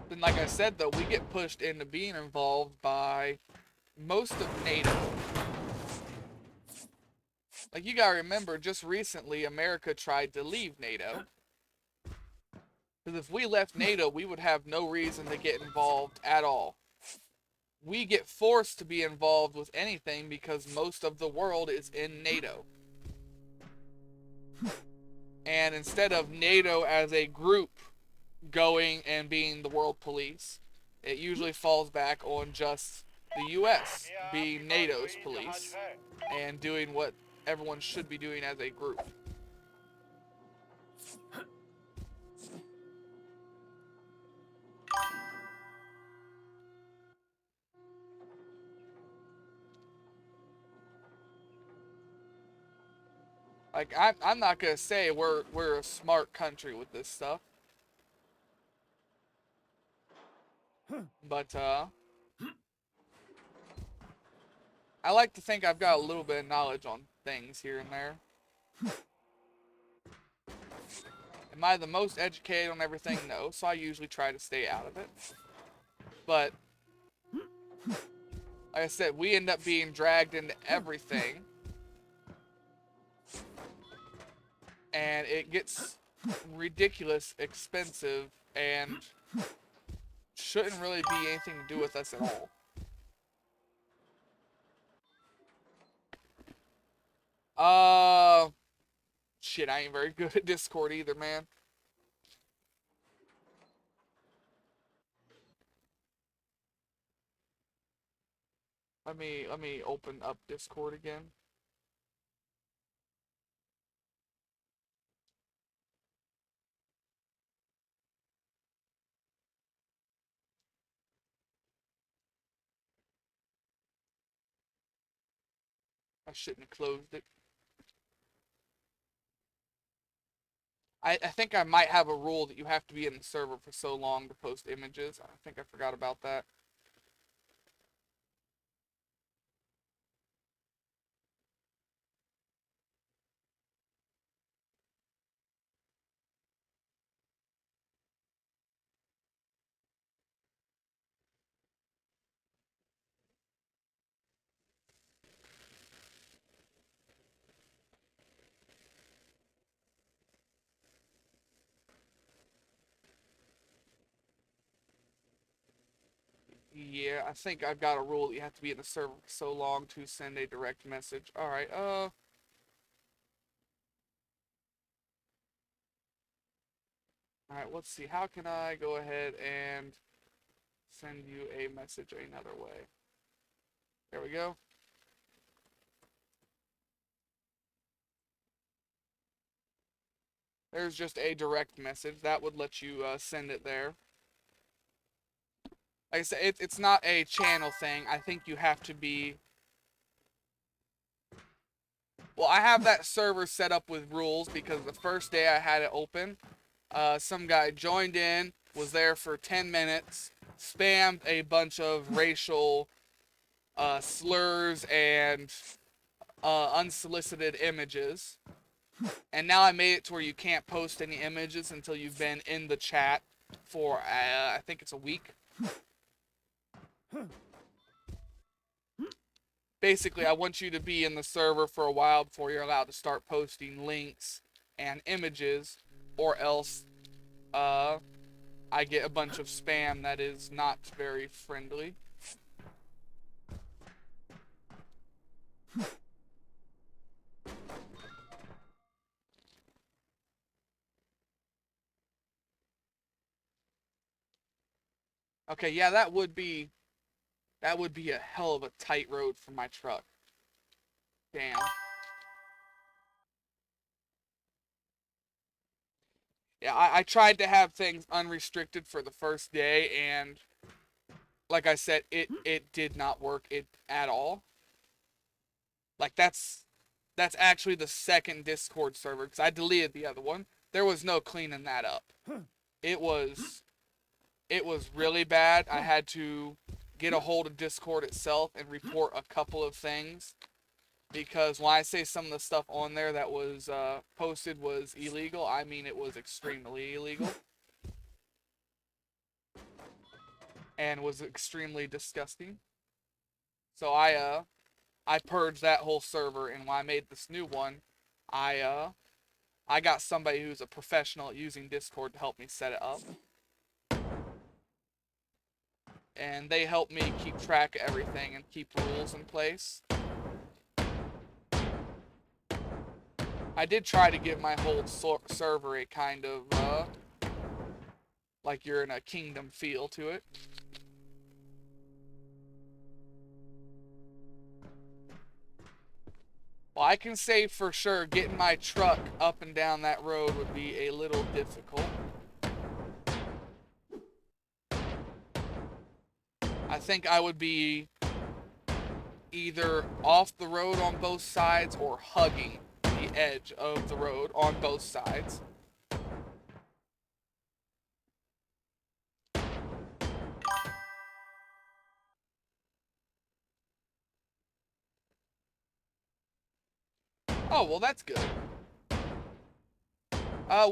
And like I said, though, we get pushed into being involved by most of NATO. Like, you gotta remember, just recently, America tried to leave NATO. Because if we left NATO, we would have no reason to get involved at all. We get forced to be involved with anything because most of the world is in NATO. And instead of NATO as a group going and being the world police, it usually falls back on just the US being NATO's police and doing what everyone should be doing as a group. Like, I'm not gonna say we're a smart country with this stuff, but I like to think I've got a little bit of knowledge on things here and there. Am I the most educated on everything? No, so I usually try to stay out of it. But like I said, we end up being dragged into everything, and it gets ridiculous expensive and shouldn't really be anything to do with us at all. Shit, I ain't very good at Discord either, man. Let me open up Discord again. I shouldn't have closed it. I think I might have a rule that you have to be in the server for so long to post images. I think I forgot about that. Yeah, I think I've got a rule that you have to be in the server for so long to send a direct message. Alright, Alright, let's see. How can I go ahead and send you a message another way? There we go. There's just a direct message. That would let you send it there. Like I said, it's not a channel thing. I think you have to be... Well, I have that server set up with rules because the first day I had it open, some guy joined in, was there for 10 minutes, spammed a bunch of racial slurs and unsolicited images, And now I made it to where you can't post any images until you've been in the chat for, I think it's a week. Basically, I want you to be in the server for a while before you're allowed to start posting links and images, or else I get a bunch of spam that is not very friendly. Okay, yeah, that would be a hell of a tight road for my truck. Damn. Yeah, I tried to have things unrestricted for the first day, and like I said, it did not work at all. Like that's actually the second Discord server, because I deleted the other one. There was no cleaning that up. It was really bad. I had to get a hold of Discord itself and report a couple of things, because when I say some of the stuff on there that was posted was illegal, I mean it was extremely illegal and was extremely disgusting. So I purged that whole server, and when I made this new one, I got somebody who's a professional at using Discord to help me set it up. And they helped me keep track of everything and keep rules in place. I did try to give my whole server a kind of, like you're in a kingdom feel to it. Well, I can say for sure getting my truck up and down that road would be a little difficult. I think I would be either off the road on both sides or hugging the edge of the road on both sides. Oh, well, that's good.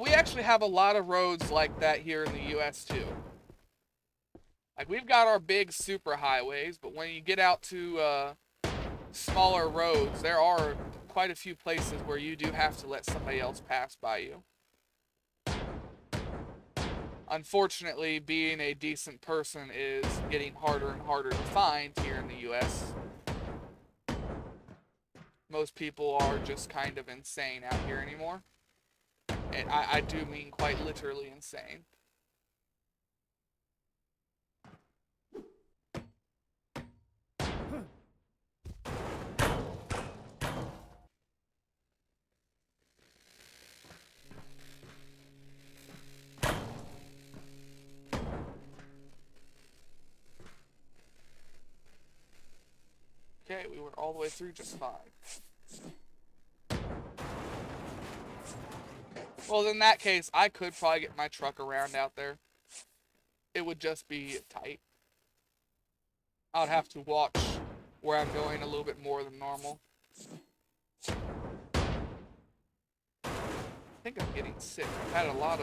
We actually have a lot of roads like that here in the US too. Like, we've got our big super highways, but when you get out to smaller roads, there are quite a few places where you do have to let somebody else pass by you. Unfortunately, being a decent person is getting harder and harder to find here in the US. Most people are just kind of insane out here anymore. And I do mean quite literally insane. Okay, we went all the way through just fine. Well, in that case, I could probably get my truck around out there. It would just be tight. I would have to watch where I'm going a little bit more than normal. I think I'm getting sick. I've had a lot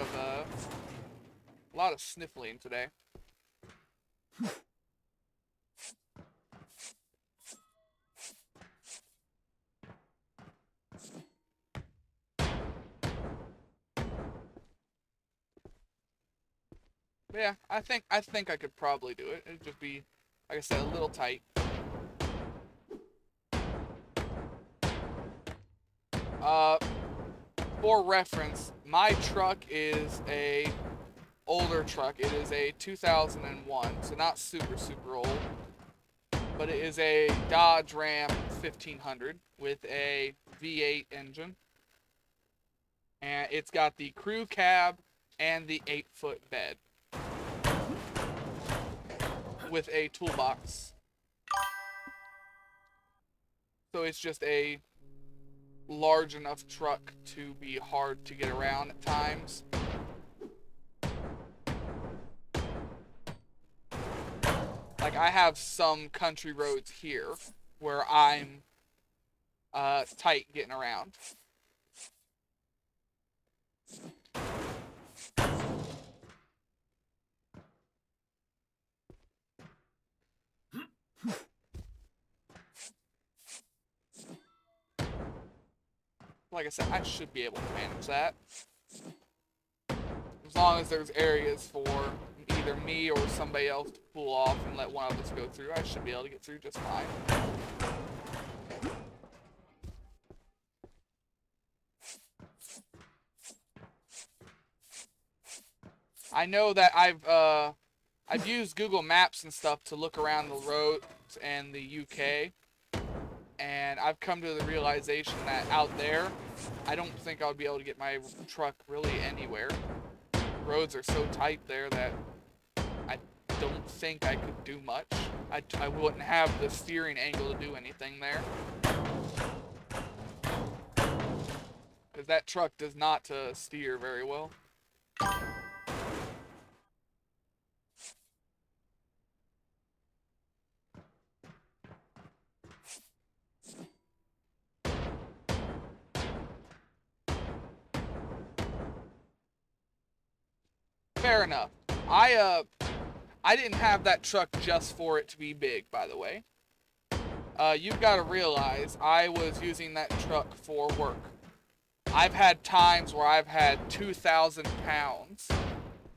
of sniffling today. But yeah, I think I could probably do it. It'd just be, like I said, a little tight. For reference, my truck is a older truck. It is a 2001, so not super old. But it is a Dodge Ram 1500 with a V8 engine. And it's got the crew cab and the 8-foot bed with a toolbox. So it's just a large enough truck to be hard to get around at times. Like, I have some country roads here where I'm tight getting around. like I said, I should be able to manage that. As long as there's areas for either me or somebody else to pull off and let one of us go through, I should be able to get through just fine. I know that I've used Google Maps and stuff to look around the roads in the UK, and I've come to the realization that out there, I don't think I would be able to get my truck really anywhere. Roads are so tight there that I don't think I could do much. I wouldn't have the steering angle to do anything there. Because that truck does not steer very well. Fair enough. I didn't have that truck just for it to be big, by the way. You've got to realize I was using that truck for work. I've had times where I've had 2,000 pounds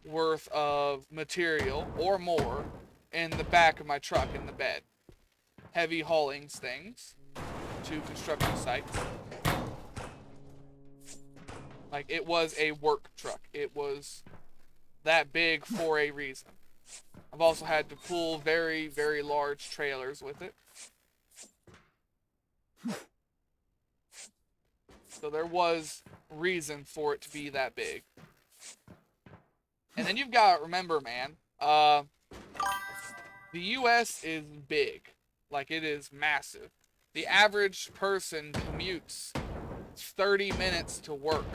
worth of material or more in the back of my truck in the bed. Heavy hauling things to construction sites. Like, it was a work truck. It was that big for a reason. I've also had to pull very, very large trailers with it. So there was reason for it to be that big. And then you've got to remember, man, the US is big. Like, it is massive. The average person commutes 30 minutes to work.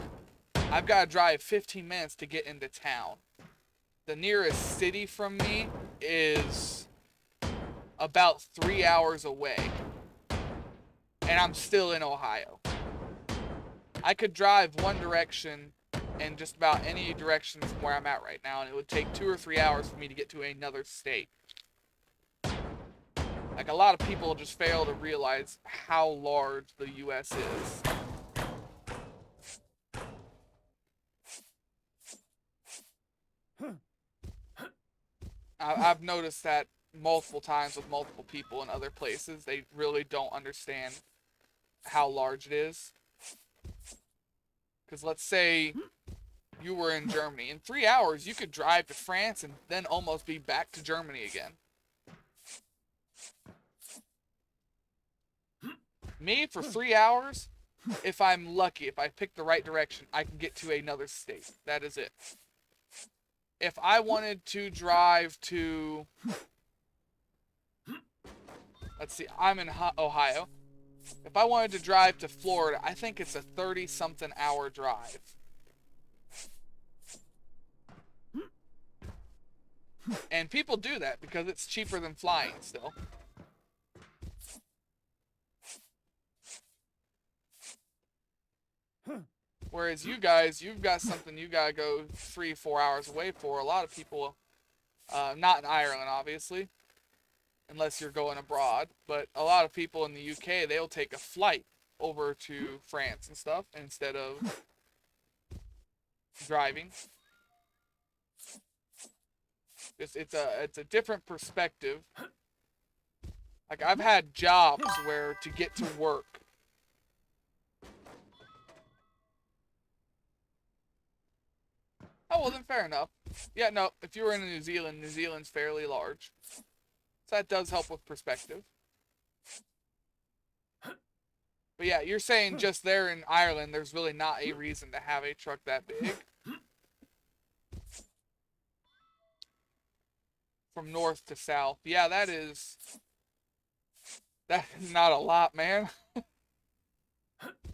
I've got to drive 15 minutes to get into town. The nearest city from me is about 3 hours away. And I'm still in Ohio. I could drive one direction in just about any direction from where I'm at right now, and it would take 2 or 3 hours for me to get to another state. Like, a lot of people just fail to realize how large the US is. I've noticed that multiple times with multiple people in other places. They really don't understand how large it is. Because let's say you were in Germany. In 3 hours, you could drive to France and then almost be back to Germany again. Me, for 3 hours, if I'm lucky, if I pick the right direction, I can get to another state. That is it. If I wanted to drive to... Let's see, I'm in Ohio. If I wanted to drive to Florida, I think it's a 30-something hour drive. And people do that because it's cheaper than flying still. Whereas you guys, you've got something you gotta go 3-4 hours away for. A lot of people, not in Ireland obviously, unless you're going abroad, but a lot of people in the UK, they'll take a flight over to France and stuff instead of driving. It's a different perspective. Like, I've had jobs where to get to work, oh, well then fair enough. Yeah, no, if you were in New Zealand, New Zealand's fairly large. So that does help with perspective. But yeah, you're saying just there in Ireland, there's really not a reason to have a truck that big. From north to south. Yeah, that is not a lot, man.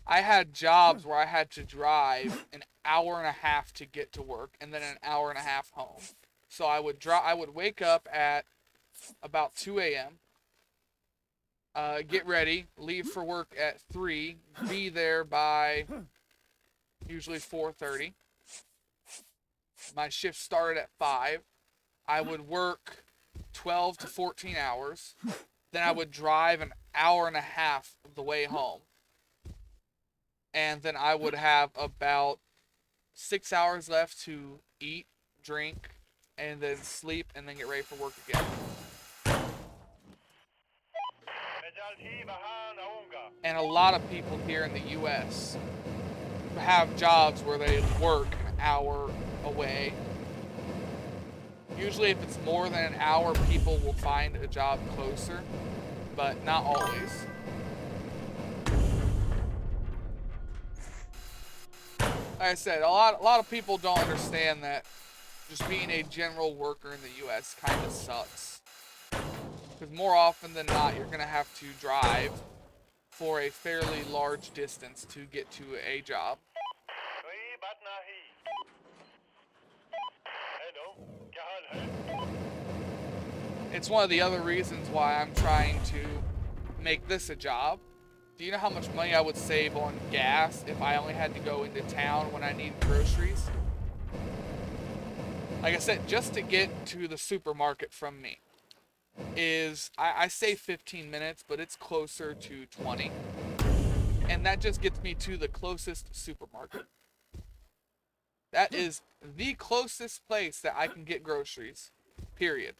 I had jobs where I had to drive an hour and a half to get to work and then an hour and a half home. So I would wake up at about 2 a.m. Get ready, leave for work at 3, be there by usually 4:30. My shift started at 5. I would work 12 to 14 hours. Then I would drive an hour and a half the way home. and then I would have about 6 hours left to eat, drink, and then sleep, and then get ready for work again. And a lot of people here in the U.S. have jobs where they work an hour away. Usually if it's more than an hour, people will find a job closer, but not always. Like I said, a lot of people don't understand that just being a general worker in the U.S. kind of sucks. Because more often than not, you're going to have to drive for a fairly large distance to get to a job. It's one of the other reasons why I'm trying to make this a job. Do you know how much money I would save on gas if I only had to go into town when I need groceries? Like I said, just to get to the supermarket from me is, I say 15 minutes, but it's closer to 20. And that just gets me to the closest supermarket. That is the closest place that I can get groceries, period.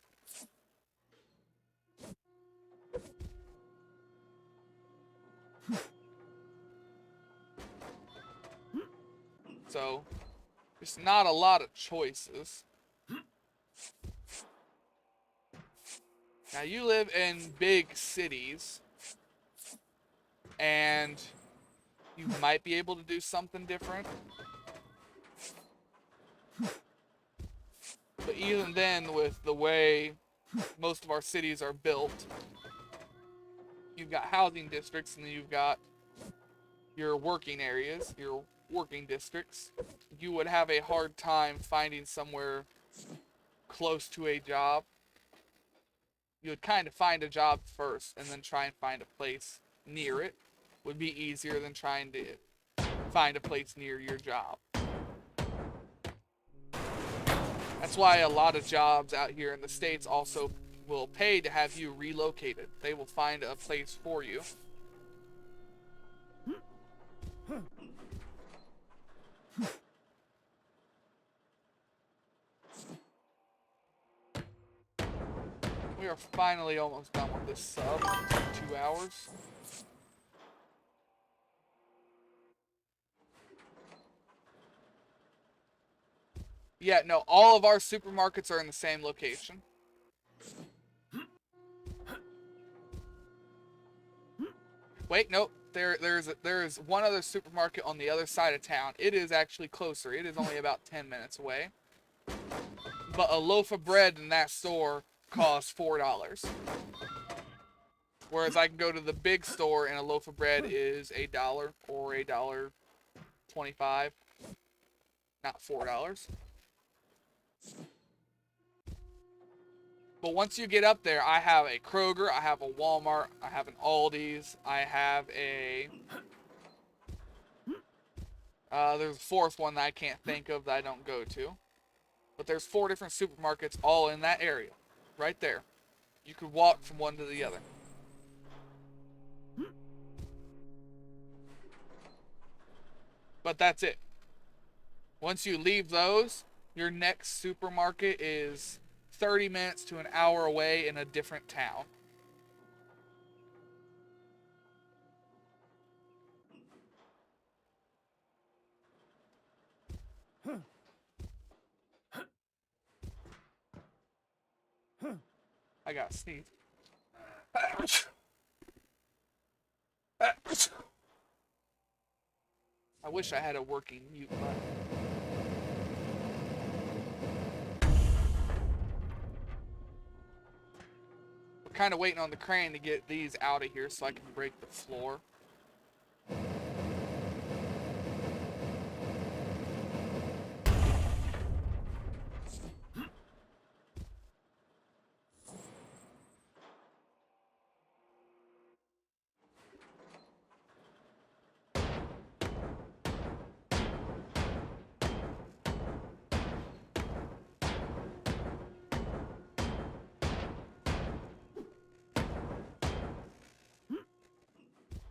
So, there's not a lot of choices. Now, you live in big cities, and you might be able to do something different. But even then, with the way most of our cities are built, you've got housing districts, and then you've got your working areas, your working districts. You would have a hard time finding somewhere close to a job. You would kind of find a job first and then try and find a place near it. Would be easier than trying to find a place near your job. That's why a lot of jobs out here in the States also will pay to have you relocated. They will find a place for you. We are finally almost done with this sub. It took 2 hours. Yeah, no, all of our supermarkets are in the same location. Wait, nope. There's one other supermarket on the other side of town. It is actually closer. It is only about 10 minutes away. But a loaf of bread in that store costs $4. Whereas I can go to the big store and a loaf of bread is $1 or $1.25. Not $4. But once you get up there, I have a Kroger, I have a Walmart, I have an Aldi's, I have a... there's a fourth one that I can't think of that I don't go to. But there's 4 different supermarkets all in that area. Right there. You could walk from one to the other. But that's it. Once you leave those, your next supermarket is 30 minutes to an hour away in a different town. I gotta sneeze. I wish I had a working mute button. We're kind of waiting on the crane to get these out of here so I can break the floor.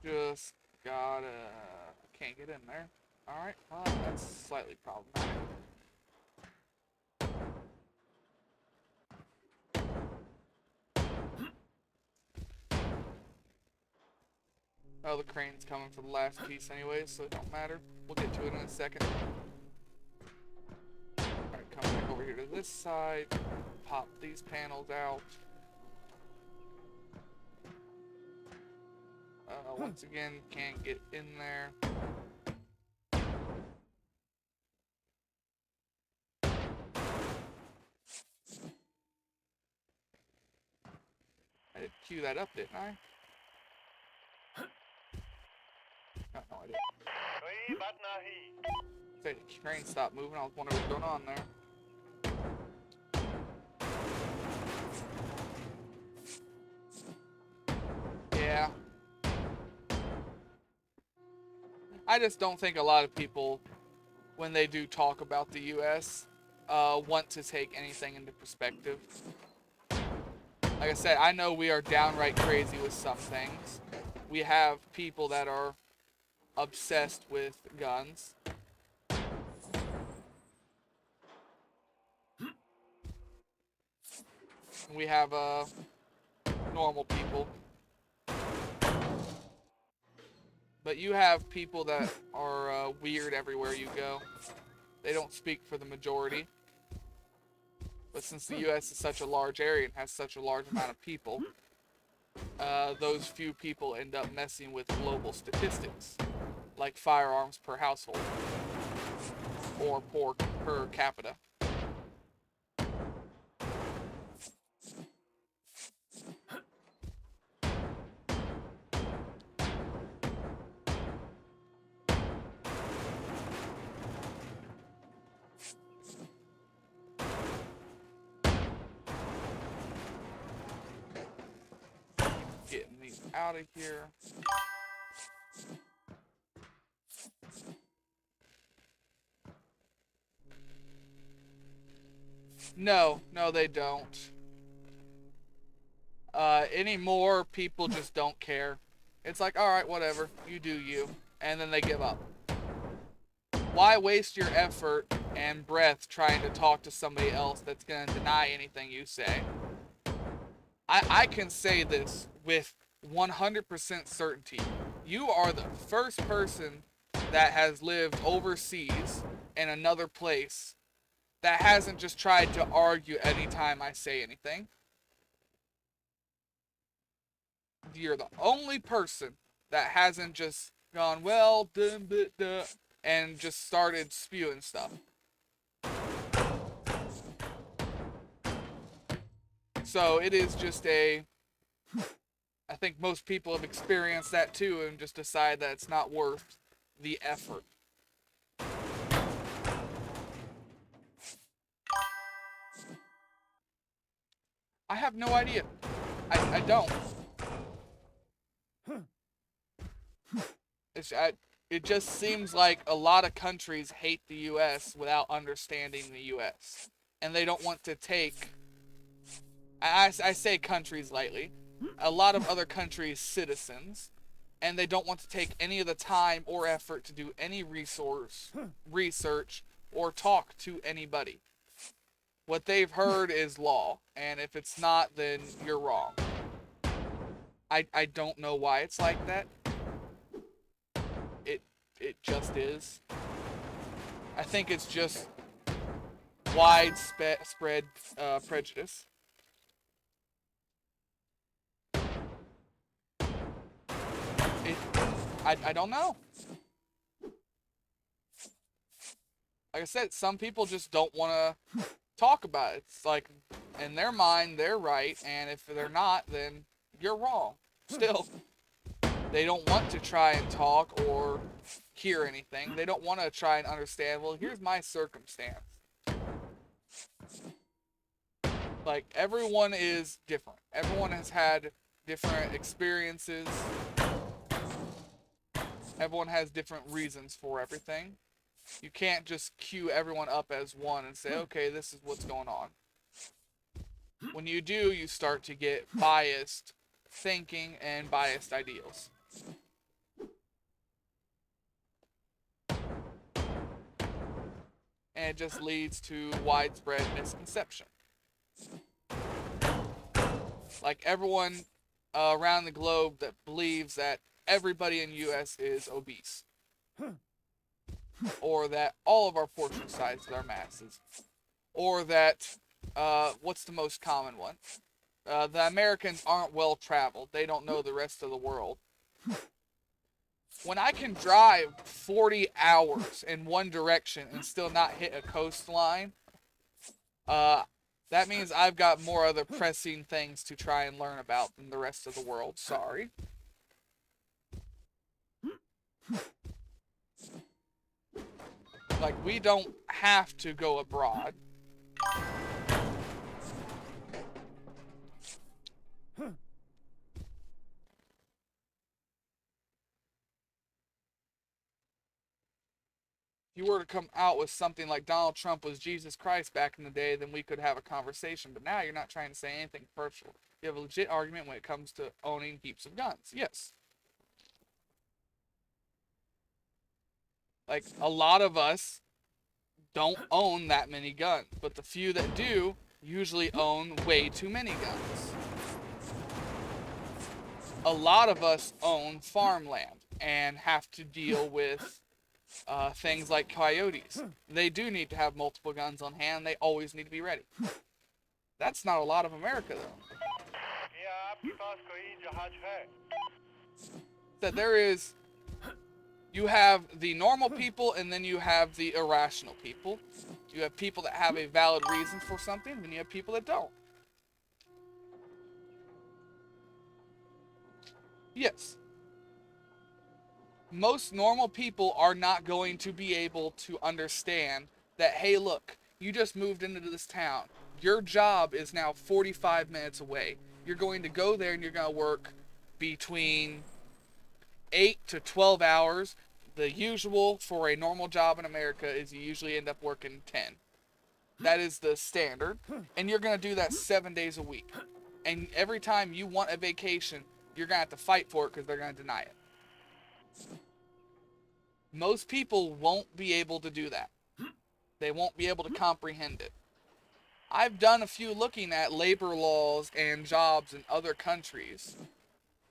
Just gotta Can't get in there. Alright, well, that's slightly problematic. Oh, the crane's coming for the last piece anyways, so it don't matter. We'll get to it in a second. Alright, come back over here to this side. Pop these panels out. Once again, can't get in there. I did cue that up, didn't I? Oh, no, I didn't. 3 Batnahi. Say the crane stopped moving. I was wondering what's going on there. Yeah. I just don't think a lot of people, when they do talk about the U.S., want to take anything into perspective. Like I said, I know we are downright crazy with some things. We have people that are obsessed with guns. We have normal people. But you have people that are weird everywhere you go. They don't speak for the majority. But since the U.S. is such a large area and has such a large amount of people, those few people end up messing with global statistics, like firearms per household or per capita. Getting these out of here. No, they don't. Anymore, people just don't care. It's like, alright, whatever, you do you. And then they give up. Why waste your effort and breath trying to talk to somebody else that's going to deny anything you say? I can say this with 100% certainty. You are the first person that has lived overseas in another place that hasn't just tried to argue anytime I say anything. You're the only person that hasn't just gone, well, duh, duh, duh, and just started spewing stuff. So it is just I think most people have experienced that too and just decide that it's not worth the effort. I have no idea. I don't. It just seems like a lot of countries hate the U.S. without understanding the U.S. And they don't want to take... I say countries lightly. A lot of other countries' citizens. And they don't want to take any of the time or effort to do any research, or talk to anybody. What they've heard is law. And if it's not, then you're wrong. I don't know why it's like that. It just is. I think it's just widespread prejudice. I don't know. Like I said, some people just don't want to talk about it. It's like, in their mind, they're right, and if they're not, then you're wrong. Still, they don't want to try and talk or hear anything. They don't want to try and understand, well, here's my circumstance. Like, everyone is different. Everyone has had different experiences. Everyone has different reasons for everything. You can't just cue everyone up as one and say, okay, this is what's going on. When you do, you start to get biased thinking and biased ideals. and it just leads to widespread misconception. Like everyone around the globe that believes that everybody in the U.S. is obese, or that all of our portion sizes are massive, or that what's the most common one? The Americans aren't well traveled. They don't know the rest of the world. When I can drive 40 hours in one direction and still not hit a coastline, that means I've got more other pressing things to try and learn about than the rest of the world. Sorry. Like, we don't have to go abroad. If you were to come out with something like Donald Trump was Jesus Christ back in the day, then we could have a conversation. But now you're not trying to say anything personal. You have a legit argument when it comes to owning heaps of guns. Yes. Like, a lot of us don't own that many guns, but the few that do usually own way too many guns. A lot of us own farmland and have to deal with things like coyotes. They do need to have multiple guns on hand. They always need to be ready. That's not a lot of America, though. That there is, you have the normal people and then you have the irrational people. You have people that have a valid reason for something, then you have people that don't. Yes. Most normal people are not going to be able to understand that, hey, look, you just moved into this town. Your job is now 45 minutes away. You're going to go there and you're going to work between 8 to 12 hours. The usual for a normal job in America is you usually end up working 10. That is the standard. And you're going to do that 7 days a week. And every time you want a vacation, you're going to have to fight for it because they're going to deny it. Most people won't be able to do that. They won't be able to comprehend it. I've done a few looking at labor laws and jobs in other countries,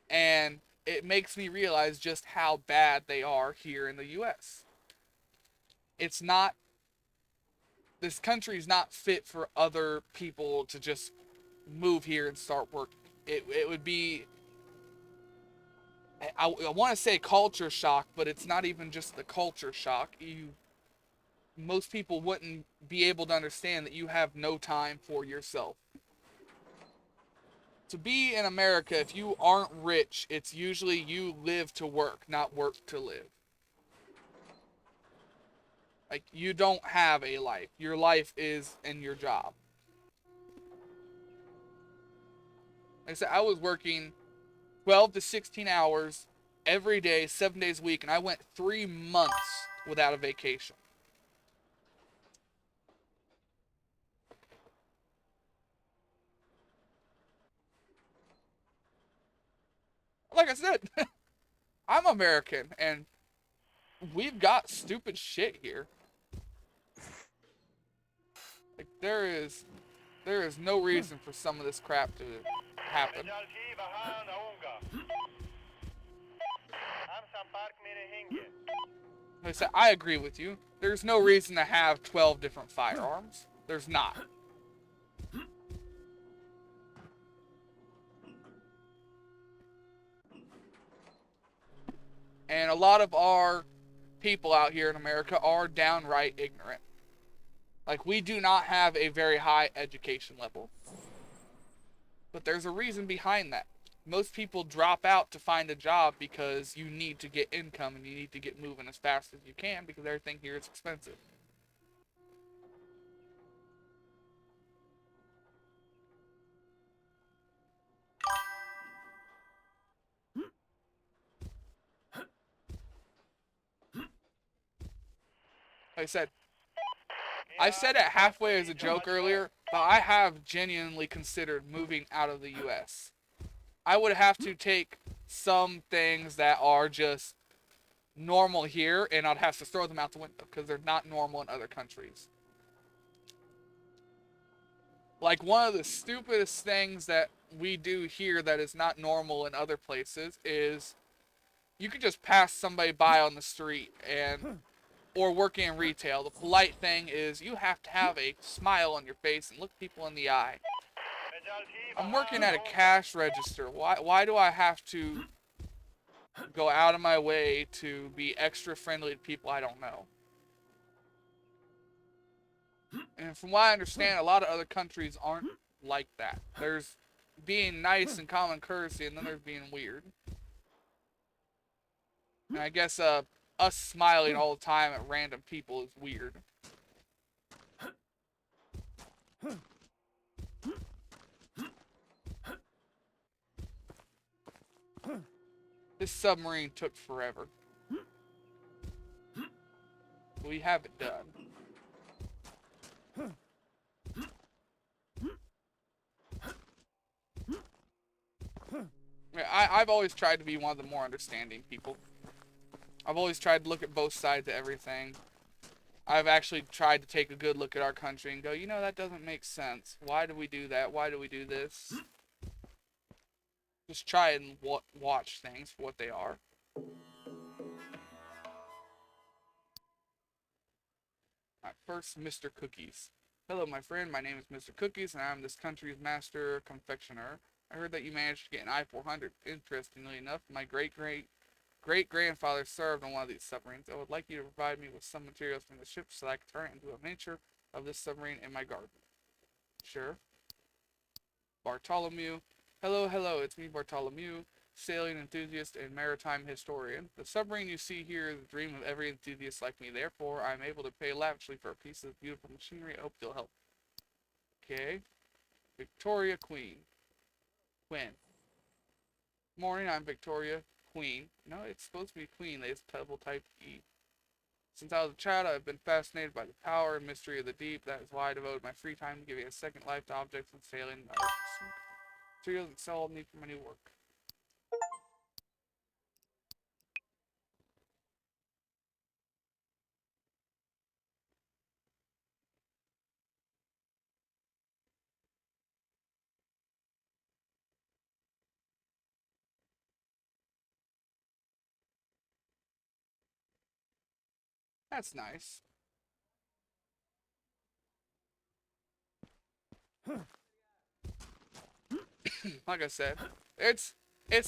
and it makes me realize just how bad they are here in the U.S. It's not, this country's not fit for other people to just move here and start working. It would be, I want to say culture shock, but it's not even just the culture shock. Most people wouldn't be able to understand that you have no time for yourself. To be in America, if you aren't rich, it's usually you live to work, not work to live. Like, you don't have a life. Your life is in your job. Like I said, I was working 12 to 16 hours every day, 7 days a week, and I went 3 months without a vacation. Like I said, I'm American, and we've got stupid shit here. Like, there is no reason for some of this crap to happen. Like I said, I agree with you. There's no reason to have 12 different firearms. There's not. And a lot of our people out here in America are downright ignorant. Like, we do not have a very high education level. But there's a reason behind that. Most people drop out to find a job because you need to get income and you need to get moving as fast as you can because everything here is expensive. Like I said it halfway as a joke earlier, but I have genuinely considered moving out of the U.S. I would have to take some things that are just normal here, and I'd have to throw them out the window because they're not normal in other countries. Like, one of the stupidest things that we do here that is not normal in other places is you can just pass somebody by on the street and or working in retail. The polite thing is you have to have a smile on your face and look people in the eye. I'm working at a cash register. Why do I have to go out of my way to be extra friendly to people I don't know? And from what I understand, a lot of other countries aren't like that. There's being nice and common courtesy, and then there's being weird. And I guess us smiling all the time at random people is weird. This submarine took forever. We have it done. I've always tried to be one of the more understanding people. I've always tried to look at both sides of everything. I've actually tried to take a good look at our country and go, you know, that doesn't make sense. Why do we do that? Why do we do this? Just try and watch things for what they are. Alright, first, Mr. Cookies. Hello, my friend. My name is Mr. Cookies, and I'm this country's master confectioner. I heard that you managed to get an I-400. Interestingly enough, my great-grandfather served on one of these submarines. I would like you to provide me with some materials from the ship so that I can turn it into a miniature of this submarine in my garden. Sure. Bartholomew. Hello, it's me, Bartholomew, sailing enthusiast and maritime historian. The submarine you see here is the dream of every enthusiast like me. Therefore, I'm able to pay lavishly for a piece of beautiful machinery. I hope you'll help. Okay. Victoria Queen. Quinn. Morning, I'm Victoria Queen. No, it's supposed to be Queen. They just double type E. Since I was a child, I've been fascinated by the power and mystery of the deep. That is why I devote my free time to giving a second life to objects and sailing and art. Materials and sell need for my new work. That's nice. Like I said, it's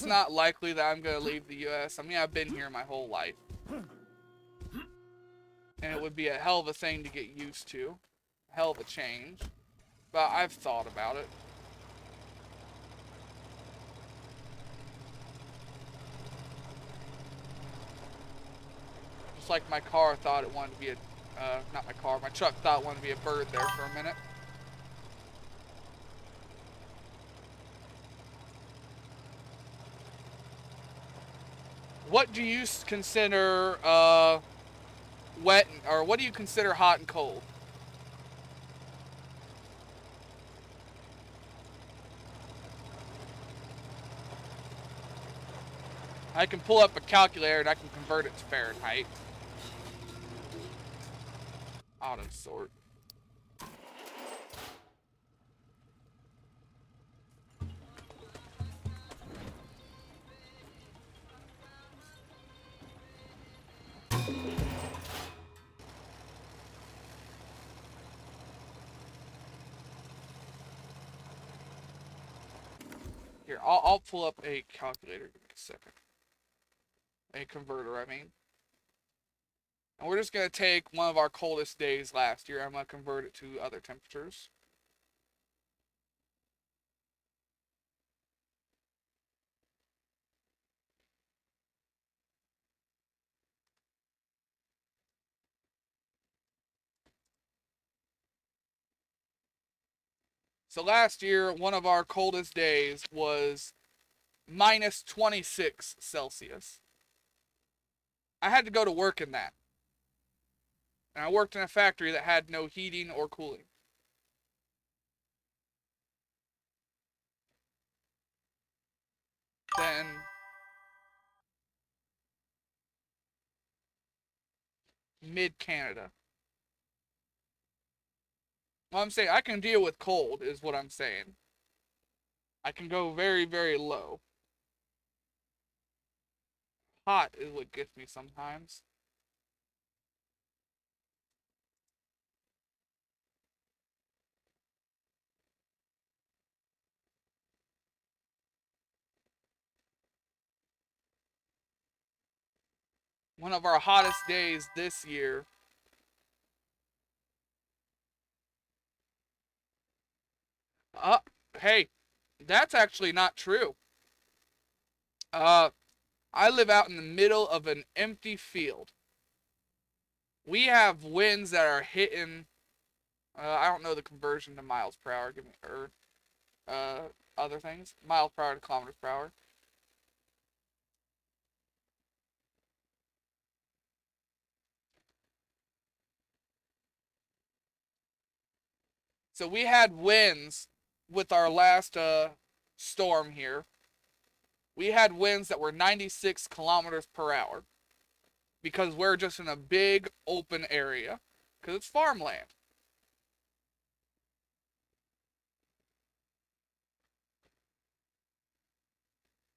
not likely that I'm gonna leave the U.S. I mean, I've been here my whole life, and it would be a hell of a thing to get used to, a hell of a change. But I've thought about it. Just like my car thought it wanted to be a, not my car, my truck thought it wanted to be a bird there for a minute. What do you consider wet, or what do you consider hot and cold? I can pull up a calculator and I can convert it to Fahrenheit. Auto sort. Here, I'll pull up a calculator. Give me a second. A converter, I mean. And we're just going to take one of our coldest days last year. I'm going to convert it to other temperatures. So last year, one of our coldest days was minus 26 Celsius. I had to go to work in that. And I worked in a factory that had no heating or cooling. Then mid-Canada. Well, I'm saying I can deal with cold, is what I'm saying. I can go very, very low. Hot is what gets me sometimes. One of our hottest days this year. Uh, hey, that's actually not true. Uh, I live out in the middle of an empty field. We have winds that are hitting. I don't know the conversion to miles per hour. Give me or uh, other things. Miles per hour to kilometers per hour. So we had winds with our last storm here. We had winds that were 96 kilometers per hour because we're just in a big open area because it's farmland.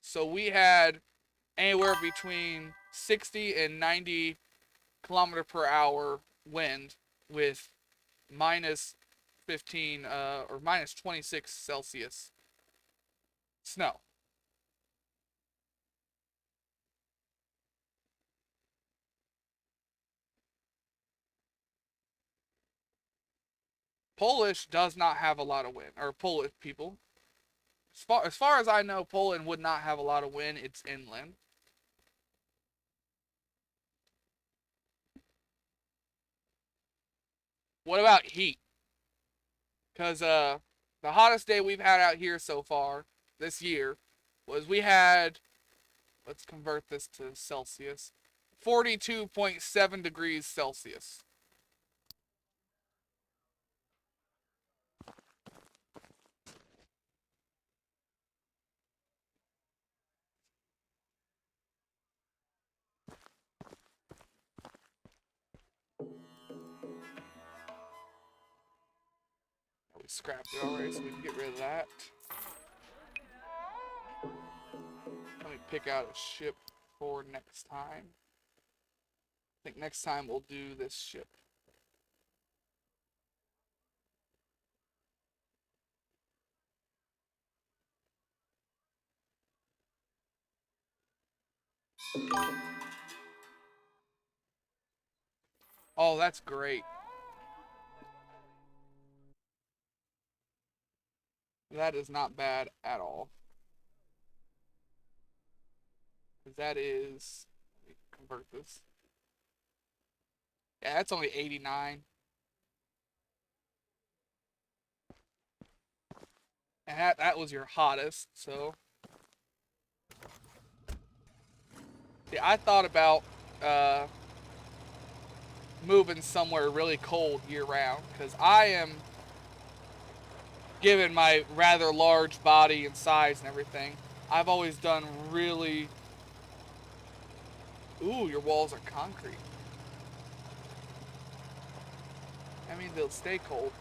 So we had anywhere between 60 and 90 kilometer per hour wind with minus 15 or minus 26 Celsius snow. Polish does not have a lot of wind, or Polish people. As far as I know, Poland would not have a lot of wind. It's inland. What about heat? Because the hottest day we've had out here so far this year was we had, let's convert this to Celsius, 42.7 degrees Celsius. We scrapped it already, so we can get rid of that. Let me pick out a ship for next time. I think next time we'll do this ship. Oh, that's great. That is not bad at all. Because that is, let me convert this. Yeah, that's only 89. And that was your hottest, so. Yeah, I thought about uh, moving somewhere really cold year round because I am, given my rather large body and size and everything, I've always done really. Ooh, your walls are concrete. I mean, they'll stay cold.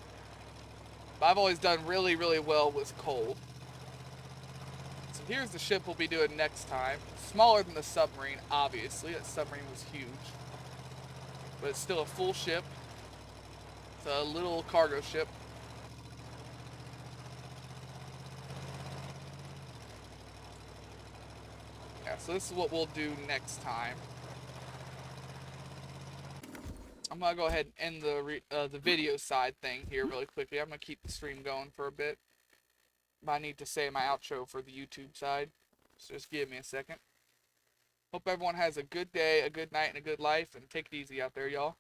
But I've always done really, really well with cold. So here's the ship we'll be doing next time. Smaller than the submarine, obviously. That submarine was huge. But it's still a full ship. It's a little cargo ship. Yeah, so this is what we'll do next time. I'm gonna go ahead and end the video side thing here really quickly. I'm gonna keep the stream going for a bit. But I need to say my outro for the YouTube side. So just give me a second. Hope everyone has a good day, a good night, and a good life, and take it easy out there, y'all.